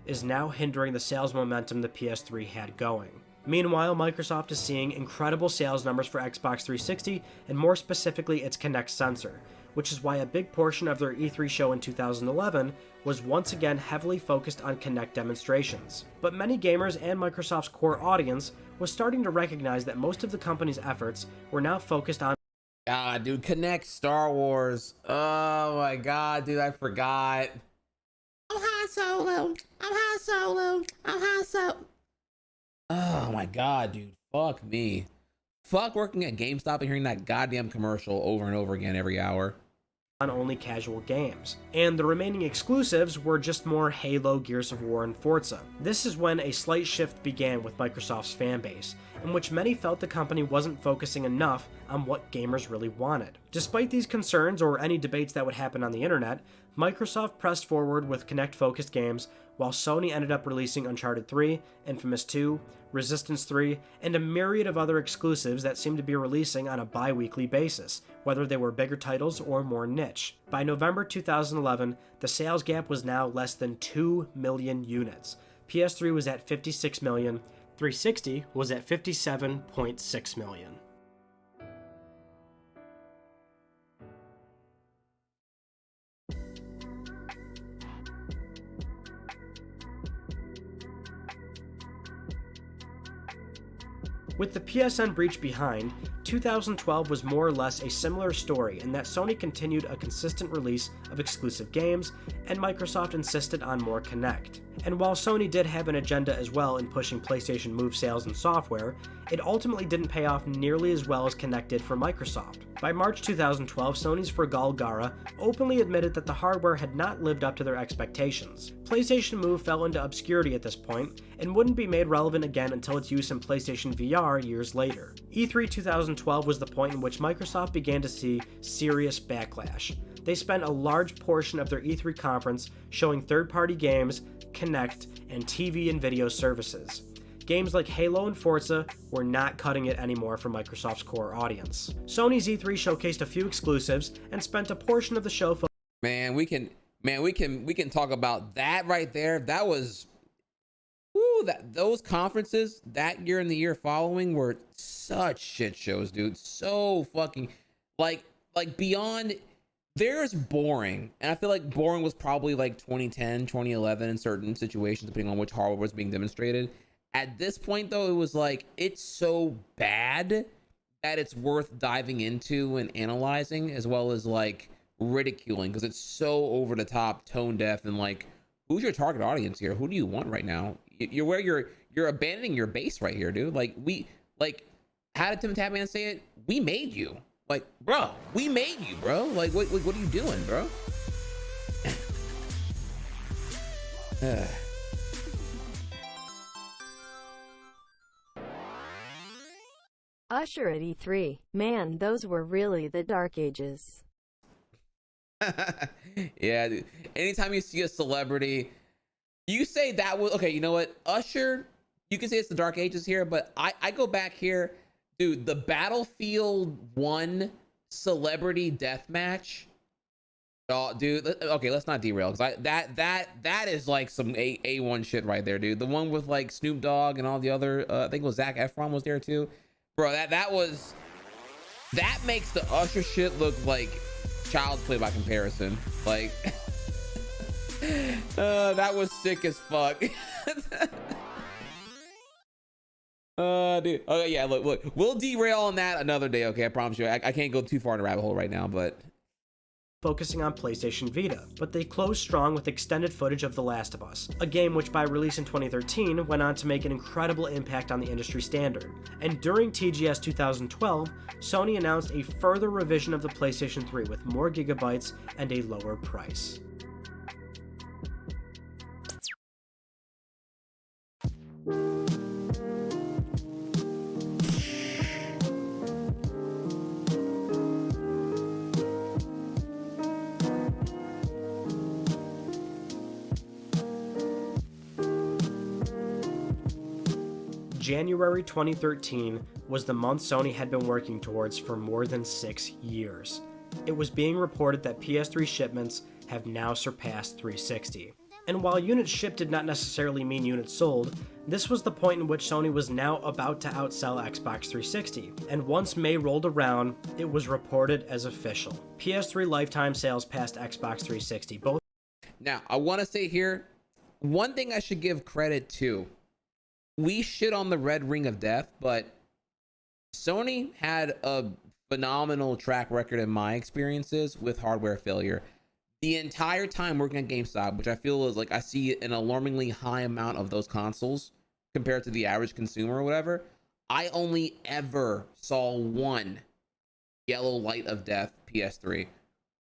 Is now hindering the sales momentum the PS3 had going. Meanwhile, Microsoft is seeing incredible sales numbers for Xbox 360 and more specifically its Kinect sensor, which is why a big portion of their E3 show in 2011 was once again heavily focused on Kinect demonstrations. But many gamers and Microsoft's core audience was starting to recognize that most of the company's efforts were now focused on dude, Kinect Star Wars. Oh my god, dude, I forgot. I'm Han Solo. I'm Han Solo. I'm Han Solo. Oh my god, dude. Fuck me. Fuck working at GameStop and hearing that goddamn commercial over and over again every hour. On only casual games, and the remaining exclusives were just more Halo, Gears of War, and Forza. This is when a slight shift began with Microsoft's fanbase, in which many felt the company wasn't focusing enough on what gamers really wanted. Despite these concerns or any debates that would happen on the internet, Microsoft pressed forward with Kinect-focused games, while Sony ended up releasing Uncharted 3, Infamous 2, Resistance 3, and a myriad of other exclusives that seemed to be releasing on a bi-weekly basis, whether they were bigger titles or more niche. By November 2011, the sales gap was now less than 2 million units. PS3 was at 56 million, 360 was at 57.6 million. With the PSN breach behind, 2012 was more or less a similar story in that Sony continued a consistent release of exclusive games, and Microsoft insisted on more Kinect. And while Sony did have an agenda as well in pushing PlayStation Move sales and software, it ultimately didn't pay off nearly as well as Kinect did for Microsoft. By March 2012, Sony's Fergal Gara openly admitted that the hardware had not lived up to their expectations. PlayStation Move fell into obscurity at this point, and wouldn't be made relevant again until its use in PlayStation VR years later. E3 2012 was the point in which Microsoft began to see serious backlash. They spent a large portion of their E3 conference showing third-party games, Kinect, and TV and video services. Games like Halo and Forza were not cutting it anymore for Microsoft's core audience. Sony's E3 showcased a few exclusives and spent a portion of the show we can talk about that right there. That was those conferences that year and the year following were such shit shows, dude. So fucking like beyond. There's boring, and I feel like boring was probably like 2010, 2011 in certain situations, depending on which hardware was being demonstrated. At this point, though, it was like, it's so bad that it's worth diving into and analyzing, as well as like ridiculing, because it's so over the top, tone deaf, and like, who's your target audience here? Who do you want right now? You're abandoning your base right here, dude. How did Tim Tapman say it? We made you. Like, bro, we made you, bro. Like, what are you doing, bro? Usher at E3. Man, those were really the dark ages. Yeah, dude. Anytime you see a celebrity, you say that was, okay, you know what? Usher, you can say it's the dark ages here, but I go back here. Dude, the Battlefield 1 celebrity death match. Oh, dude. Okay, let's not derail, because that is like some A1 shit right there, dude. The one with like Snoop Dogg and all the other, I think it was Zac Efron was there too, bro. That makes the Usher shit look like child's play by comparison. Like, that was sick as fuck. Dude. Oh yeah, look, we'll derail on that another day, okay? I promise you. I can't go too far in the rabbit hole right now, but focusing on PlayStation Vita, but they closed strong with extended footage of The Last of Us, a game which by release in 2013 went on to make an incredible impact on the industry standard. And during TGS 2012, Sony announced a further revision of the PlayStation 3 with more gigabytes and a lower price. January 2013 was the month Sony had been working towards for more than 6 years. It was being reported that PS3 shipments have now surpassed 360. And while units shipped did not necessarily mean units sold, this was the point in which Sony was now about to outsell Xbox 360. And once May rolled around, it was reported as official. PS3 lifetime sales passed Xbox 360. Both. Now, I want to say here, one thing I should give credit to. We shit on the red ring of death, but Sony had a phenomenal track record in my experiences with hardware failure. The entire time working at GameStop, which I feel is like I see an alarmingly high amount of those consoles compared to the average consumer or whatever, I only ever saw one yellow light of death PS3.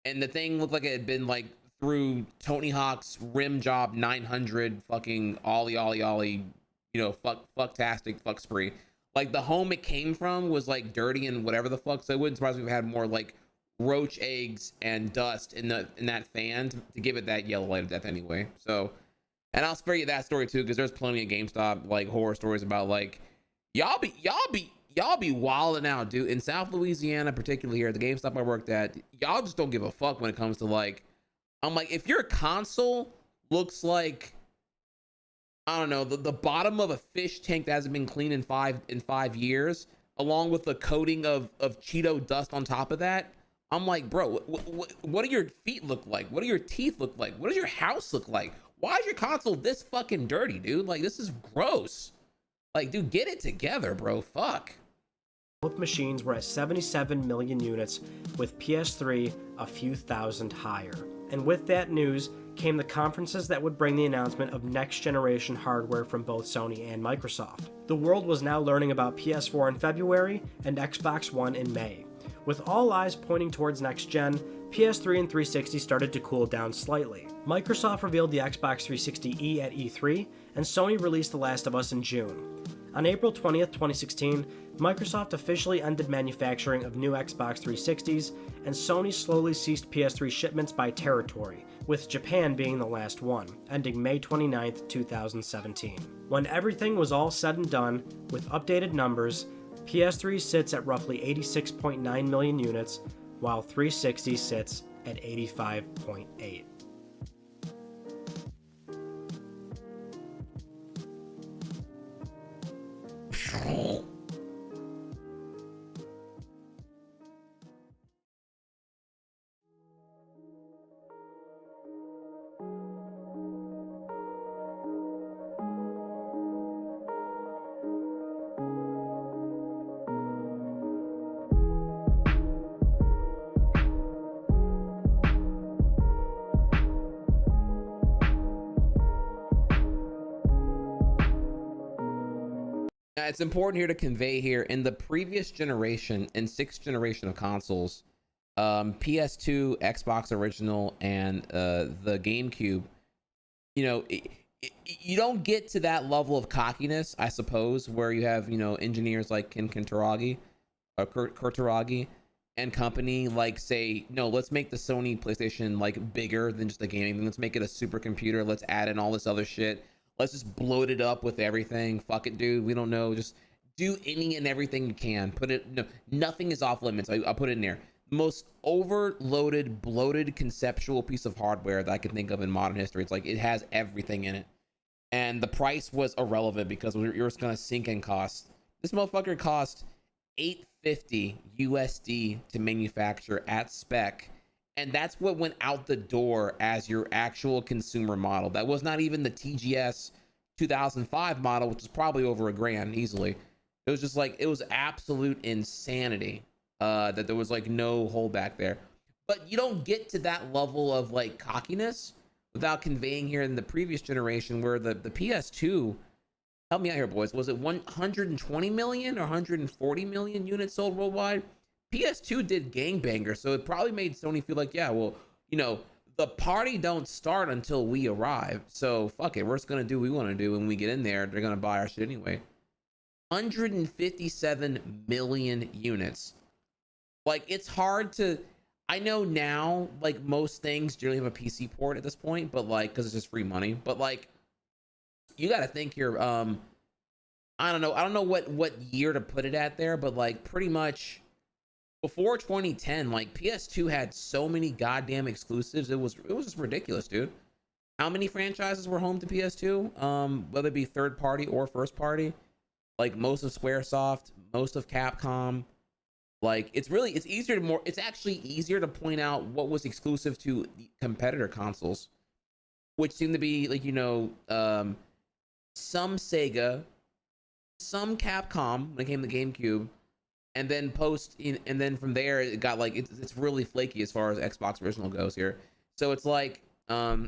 And the thing looked like it had been like through Tony Hawk's Rim Job 900 fucking ollie, you know, fucktastic, fuck spree. Like the home it came from was like dirty and whatever the fuck. So it wouldn't surprise me if it had more like roach eggs and dust in that fan to give it that yellow light of death anyway. So, and I'll spare you that story too, because there's plenty of GameStop like horror stories about like y'all be wilding out, dude. In South Louisiana, particularly here at the GameStop I worked at, y'all just don't give a fuck when it comes to like, I'm like, if your console looks like, I don't know, the bottom of a fish tank that hasn't been cleaned in five years, along with the coating of Cheeto dust on top of that, I'm like, bro, what do your feet look like? What do your teeth look like? What does your house look like? Why is your console this fucking dirty, dude? Like, this is gross. Like, dude, get it together, bro. Fuck. Both machines were at 77 million units, with PS3 a few thousand higher. And with that news came the conferences that would bring the announcement of next-generation hardware from both Sony and Microsoft. The world was now learning about PS4 in February and Xbox One in May. With all eyes pointing towards next-gen, PS3 and 360 started to cool down slightly. Microsoft revealed the Xbox 360e at E3, and Sony released The Last of Us in June. On April 20th, 2016, Microsoft officially ended manufacturing of new Xbox 360s, and Sony slowly ceased PS3 shipments by territory, with Japan being the last one, ending May 29th, 2017. When everything was all said and done, with updated numbers, PS3 sits at roughly 86.9 million units, while 360 sits at 85.8. Now, it's important here to convey here in the previous generation and sixth generation of consoles, PS2, Xbox original, and the GameCube, you know, you don't get to that level of cockiness, I suppose, where you have, you know, engineers like Ken Kutaragi or Kutaragi and company like say, no, let's make the Sony PlayStation like bigger than just a gaming thing. Let's make it a supercomputer. Let's add in all this other shit. Let's just bloat it up with everything. Fuck it, dude. We don't know. Just do any and everything you can. Put it. No, nothing is off limits. I'll put it in there. Most overloaded, bloated, conceptual piece of hardware that I can think of in modern history. It's like it has everything in it, and the price was irrelevant because you're just gonna sink in cost. This motherfucker cost $850 USD to manufacture at spec. And that's what went out the door as your actual consumer model. That was not even the TGS 2005 model, which is probably over $1,000 easily. It was just like, it was absolute insanity that there was like no holdback there. But you don't get to that level of like cockiness without conveying here in the previous generation where the PS2, help me out here, boys, was it 120 million or 140 million units sold worldwide? PS2 did gangbangers, so it probably made Sony feel like, yeah, well, you know, the party don't start until we arrive. So fuck it, we're just gonna do what we want to do. When we get in there, they're gonna buy our shit anyway. 157 million units. Like, it's hard to. I know now, like most things, generally have a PC port at this point, but like, because it's just free money. But like, you got to think here. I don't know what year to put it at there, but like pretty much. Before 2010, like PS2 had so many goddamn exclusives. It was just ridiculous, dude. How many franchises were home to PS2? Whether it be third party or first party, like most of Squaresoft, most of Capcom. Like it's actually easier to point out what was exclusive to the competitor consoles, which seem to be like, you know, some Sega, some Capcom when it came to GameCube. And then and then from there it got like it's really flaky as far as Xbox original goes here. So it's like so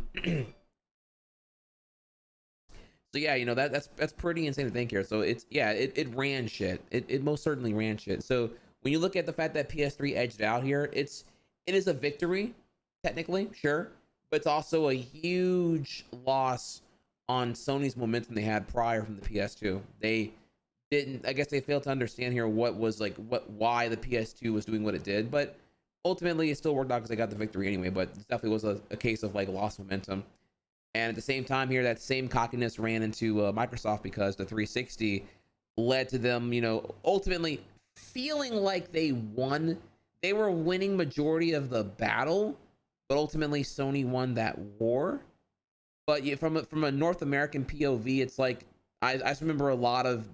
yeah, you know, that's pretty insane to think here. So it's it ran shit. It most certainly ran shit. So when you look at the fact that PS3 edged out here, it is a victory technically, sure, but it's also a huge loss on Sony's momentum they had prior from the PS2. I guess they failed to understand here why the PS2 was doing what it did, but ultimately it still worked out because they got the victory anyway. But it definitely was a case of like lost momentum. And at the same time here, that same cockiness ran into Microsoft because the 360 led to them, you know, ultimately feeling like they won. They were winning majority of the battle, but ultimately Sony won that war. But yeah, from a North American POV, it's like I just remember a lot of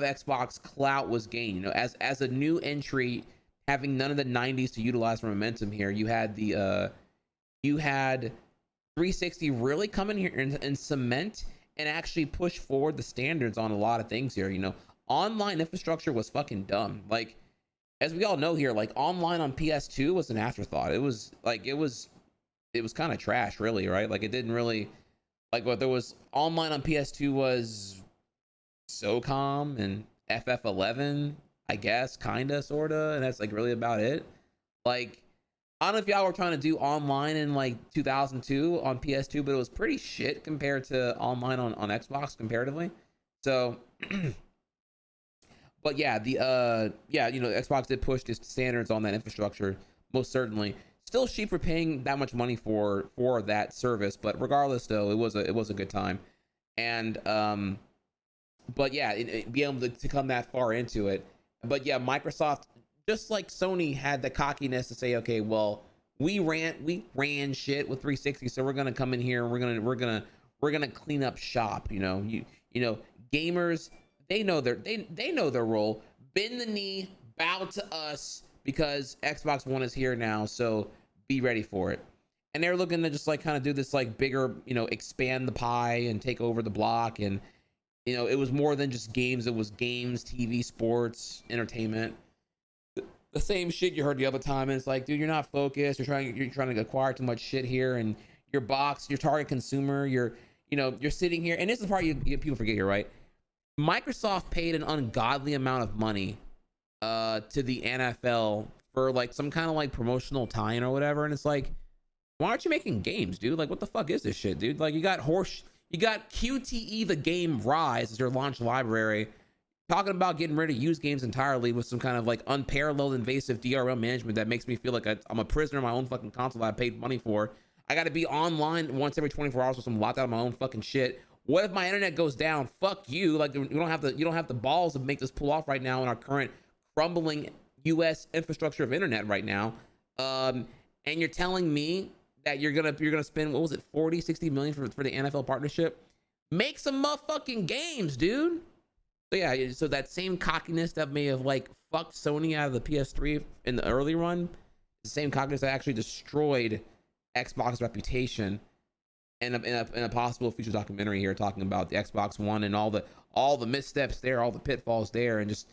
Xbox clout was gained. You know, as a new entry, having none of the 90s to utilize for momentum here, you had 360 really come in here and cement and actually push forward the standards on a lot of things here. You know, online infrastructure was fucking dumb. Like, as we all know here, like online on PS2 was an afterthought. It was kind of trash, really, right? Like, it didn't really, like, what there was online on PS2 was SOCOM and FF11, I guess, kinda, sorta, and that's like really about it. Like, I don't know if y'all were trying to do online in like 2002 on PS2, but it was pretty shit compared to online on Xbox comparatively. So, but yeah, Xbox did push its standards on that infrastructure, most certainly. Still cheap for paying that much money for that service, but regardless, though, it was a good time. And but yeah, be able to come that far into it. But yeah, Microsoft, just like Sony, had the cockiness to say, okay, well, we ran shit with 360, so we're gonna come in here and we're gonna clean up shop. You know, gamers, they know their role. Bend the knee, bow to us, because Xbox One is here now, so be ready for it. And they're looking to just like kind of do this like bigger, expand the pie and take over the block. And it was more than just games. It was games, TV, sports, entertainment. The same shit you heard the other time. And it's like, dude, you're not focused. You're trying to acquire too much shit here, and your target consumer. You're sitting here, and this is the part people forget here, right? Microsoft paid an ungodly amount of money to the NFL for like some kind of like promotional tie-in or whatever, and it's like, why aren't you making games, dude? Like, what the fuck is this shit, dude? Like, you got QTE the game Rise as your launch library, talking about getting rid of used games entirely with some kind of like unparalleled invasive DRM management that makes me feel like I'm a prisoner of my own fucking console that I paid money for. I got to be online once every 24 hours with some locked out of my own fucking shit. What if my internet goes down? Fuck you. Like, you don't have the balls to make this pull off right now in our current crumbling US infrastructure of internet right now. And you're telling me that you're gonna spend, what was it, 40-60 million for the NFL partnership? Make some motherfucking games, dude. So yeah, so that same cockiness that may have like fucked Sony out of the PS3 in the early run, the same cockiness that actually destroyed Xbox's reputation, and in a possible future documentary here talking about the Xbox One and all the missteps there, all the pitfalls there, and just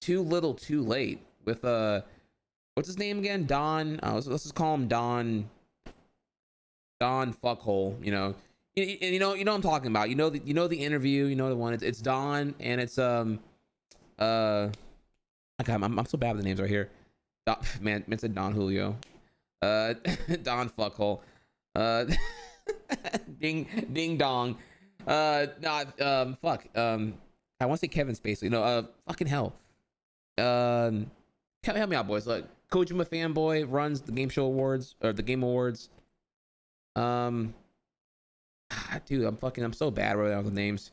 too little too late with what's his name again? Don, let's just call him Don fuckhole. You know what I'm talking about. You know the interview, the one, it's Don, and it's okay, I'm so bad with the names right here. Man, it's a Don Julio. Don fuckhole. Ding dong. Fuck. I want to say Kevin Spacey. Fucking hell. Help me out, boys. Look, Kojima fanboy runs the Game Show Awards, or the Game Awards. Dude, I'm so bad right now with the names.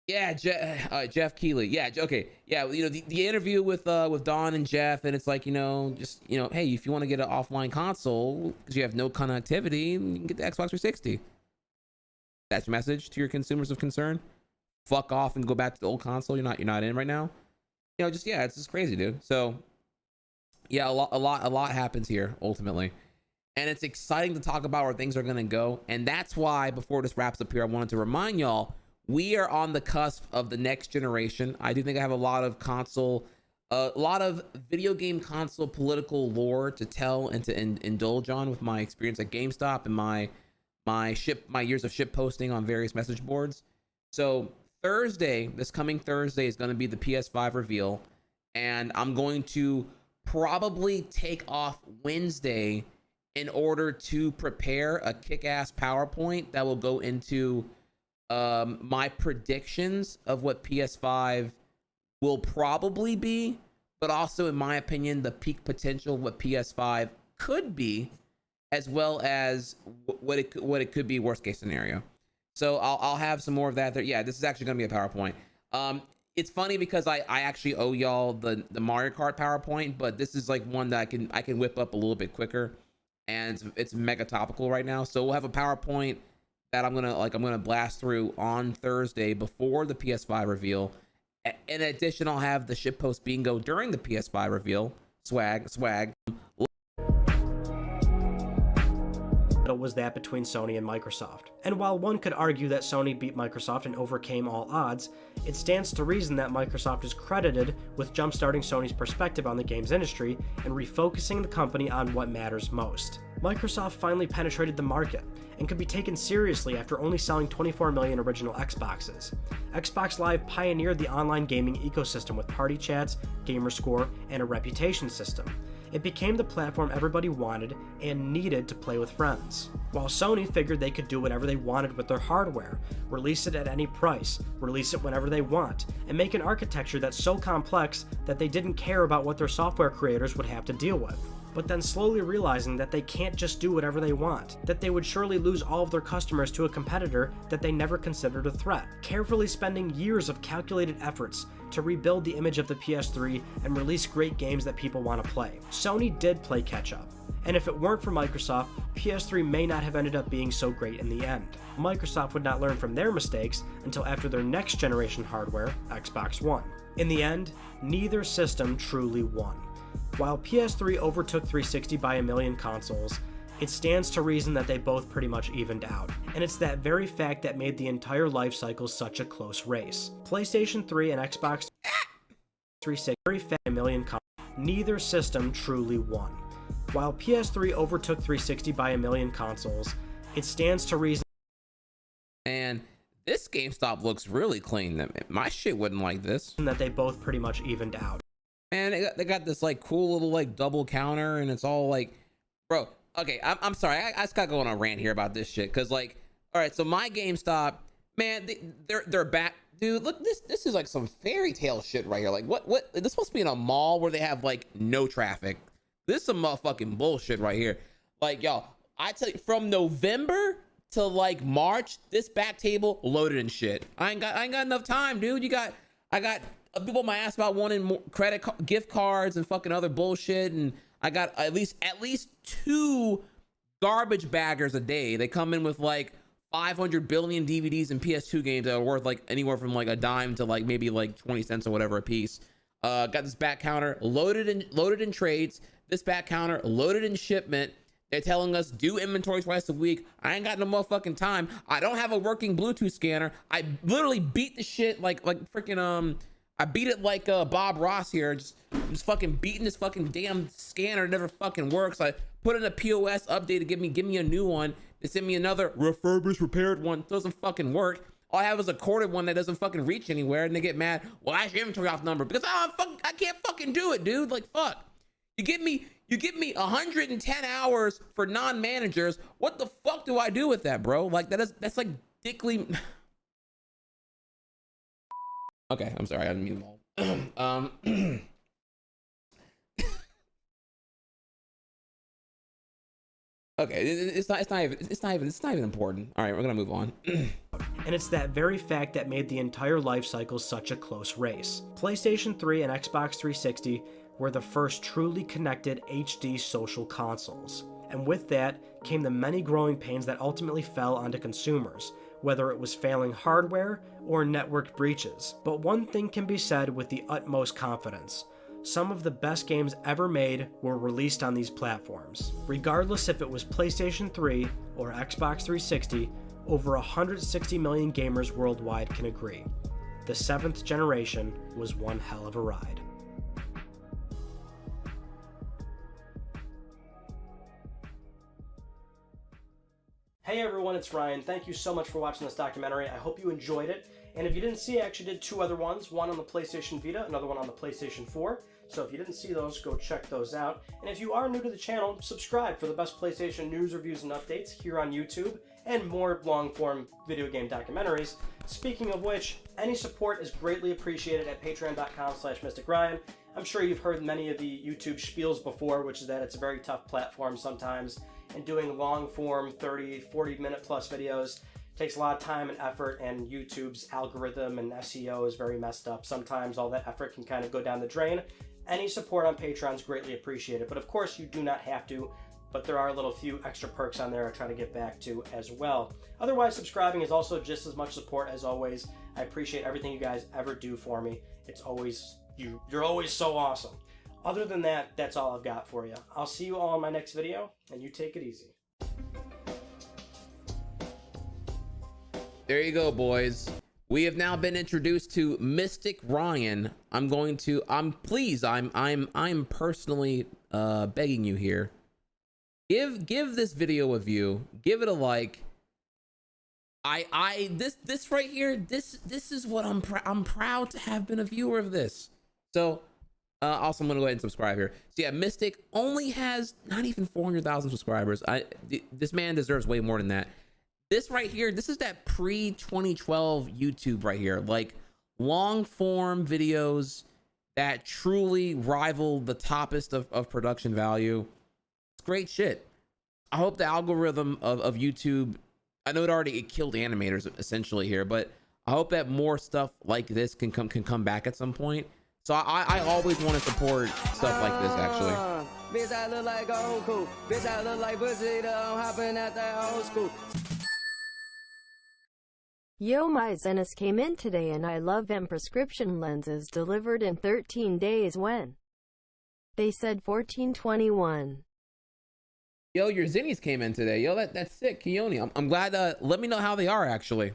Yeah, Jeff Keighley. Yeah, okay. Yeah, the interview with Don and Jeff, and it's like, hey, if you want to get an offline console because you have no connectivity, you can get the Xbox 360. That's your message to your consumers of concern. Fuck off and go back to the old console you're not in right now. It's just crazy, dude. So yeah, a lot happens here ultimately. And it's exciting to talk about where things are going to go. And that's why, before this wraps up here, I wanted to remind y'all, we are on the cusp of the next generation. I do think I have a lot of video game console political lore to tell and to indulge on with my experience at GameStop and my years of ship posting on various message boards. So this coming Thursday is going to be the PS5 reveal. And I'm going to probably take off Wednesday in order to prepare a kick-ass PowerPoint that will go into my predictions of what PS5 will probably be, but also, in my opinion, the peak potential of what PS5 could be, as well as what it could be worst case scenario. So I'll have some more of that there. Yeah, this is actually going to be a PowerPoint. It's funny because I actually owe y'all the Mario Kart PowerPoint, but this is like one that I can whip up a little bit quicker, and it's mega topical right now. So we'll have a PowerPoint that I'm gonna blast through on Thursday before the PS5 reveal. In addition, I'll have the shitpost bingo during the PS5 reveal. Swag. was that between Sony and Microsoft. And while one could argue that Sony beat Microsoft and overcame all odds, it stands to reason that Microsoft is credited with jumpstarting Sony's perspective on the games industry and refocusing the company on what matters most. Microsoft finally penetrated the market and could be taken seriously after only selling 24 million original Xboxes. Xbox Live pioneered the online gaming ecosystem with party chats, gamer score, and a reputation system. It became the platform everybody wanted and needed to play with friends. While Sony figured they could do whatever they wanted with their hardware, release it at any price, release it whenever they want, and make an architecture that's so complex that they didn't care about what their software creators would have to deal with. But then slowly realizing that they can't just do whatever they want, that they would surely lose all of their customers to a competitor that they never considered a threat, carefully spending years of calculated efforts to rebuild the image of the PS3 and release great games that people want to play. Sony did play catch up, and if it weren't for Microsoft, PS3 may not have ended up being so great in the end. Microsoft would not learn from their mistakes until after their next generation hardware, Xbox One. In the end, neither system truly won. While PS3 overtook 360 by a million consoles, it stands to reason that they both pretty much evened out, and it's that very fact that made the entire life cycle such a close race. PlayStation 3 and Xbox 360 very fat a million consoles. Neither system truly won. While PS3 overtook 360 by a million consoles, it stands to reason. And this GameStop looks really clean. My shit wasn't like this. That they both pretty much evened out. And they got this like cool little like double counter, and it's all like, bro. Okay, I'm sorry. I just gotta go on a rant here about this shit, cause like, all right, so my GameStop, man, they're back, dude. Look, this is like some fairy tale shit right here. Like, what? This supposed to be in a mall where they have like no traffic. This is some motherfucking bullshit right here. Like, y'all, I tell you, from November to like March, this back table loaded and shit. I ain't got enough time, dude. I got people might ask about wanting more gift cards and fucking other bullshit, and I got at least 2 garbage baggers a day. They come in with like 500 billion DVDs and PS2 games that are worth like anywhere from like a dime to like maybe like 20 cents or whatever a piece. Got this back counter loaded in trades. This back counter loaded in shipment. They're telling us do inventory twice a week. I ain't got no motherfucking time. I don't have a working Bluetooth scanner. I literally beat the shit like freaking I beat it like Bob Ross here, just fucking beating this fucking damn scanner. It never fucking works. I put in a POS update to give me a new one. They send me another refurbished, repaired one. Doesn't fucking work. All I have is a corded one that doesn't fucking reach anywhere, and they get mad. Well, I have your inventory off number because I can't fucking do it, dude. Like, fuck. You give me 110 hours for non-managers. What the fuck do I do with that, bro? Like, that's like dickly. Okay, I'm sorry, I didn't mean them all. Okay, it's not even important. All right, we're gonna move on. And it's that very fact that made the entire life cycle such a close race. PlayStation 3 and Xbox 360 were the first truly connected HD social consoles. And with that came the many growing pains that ultimately fell onto consumers, whether it was failing hardware or network breaches. But one thing can be said with the utmost confidence. Some of the best games ever made were released on these platforms. Regardless if it was PlayStation 3 or Xbox 360, over 160 million gamers worldwide can agree. The 7th generation was one hell of a ride. Hey everyone, it's Ryan. Thank you so much for watching this documentary. I hope you enjoyed it. And if you didn't see, I actually did 2 other ones, one on the PlayStation Vita, another one on the PlayStation 4. So if you didn't see those, go check those out. And if you are new to the channel, subscribe for the best PlayStation news, reviews, and updates here on YouTube, and more long-form video game documentaries. Speaking of which, any support is greatly appreciated at patreon.com/MysticRyan. I'm sure you've heard many of the YouTube spiels before, which is that it's a very tough platform sometimes, and doing long-form 30, 40-minute plus videos takes a lot of time and effort, and YouTube's algorithm and SEO is very messed up. Sometimes all that effort can kind of go down the drain. Any support on Patreon is greatly appreciated, but of course you do not have to, but there are a little few extra perks on there I try to get back to as well. Otherwise, subscribing is also just as much support as always. I appreciate everything you guys ever do for me. It's always, you're always so awesome. Other than that, that's all I've got for you. I'll see you all in my next video, and you take it easy. There you go, boys. We have now been introduced to Mystic Ryan. I'm personally begging you here. Give this video a view. Give it a like. This right here, this is what I'm proud to have been a viewer of this. So also I'm gonna go ahead and subscribe here. So yeah, Mystic only has not even 400,000 subscribers. This man deserves way more than that. This right here, this is that pre-2012 YouTube right here, like long form videos that truly rival the toppest of production value. It's great shit. I hope the algorithm of YouTube, I know it killed animators essentially here, but I hope that more stuff like this can come back at some point. So I always want to support stuff like this, actually. Bitch, I look like a old cool. Bitch, I look like pussy, I'm hopping at that old school. Yo, my Zenith came in today and I love them prescription lenses delivered in 13 days when they said 1421. Yo, your Zinnies came in today. Yo, that's sick, Keone. I'm glad. Let me know how they are, actually.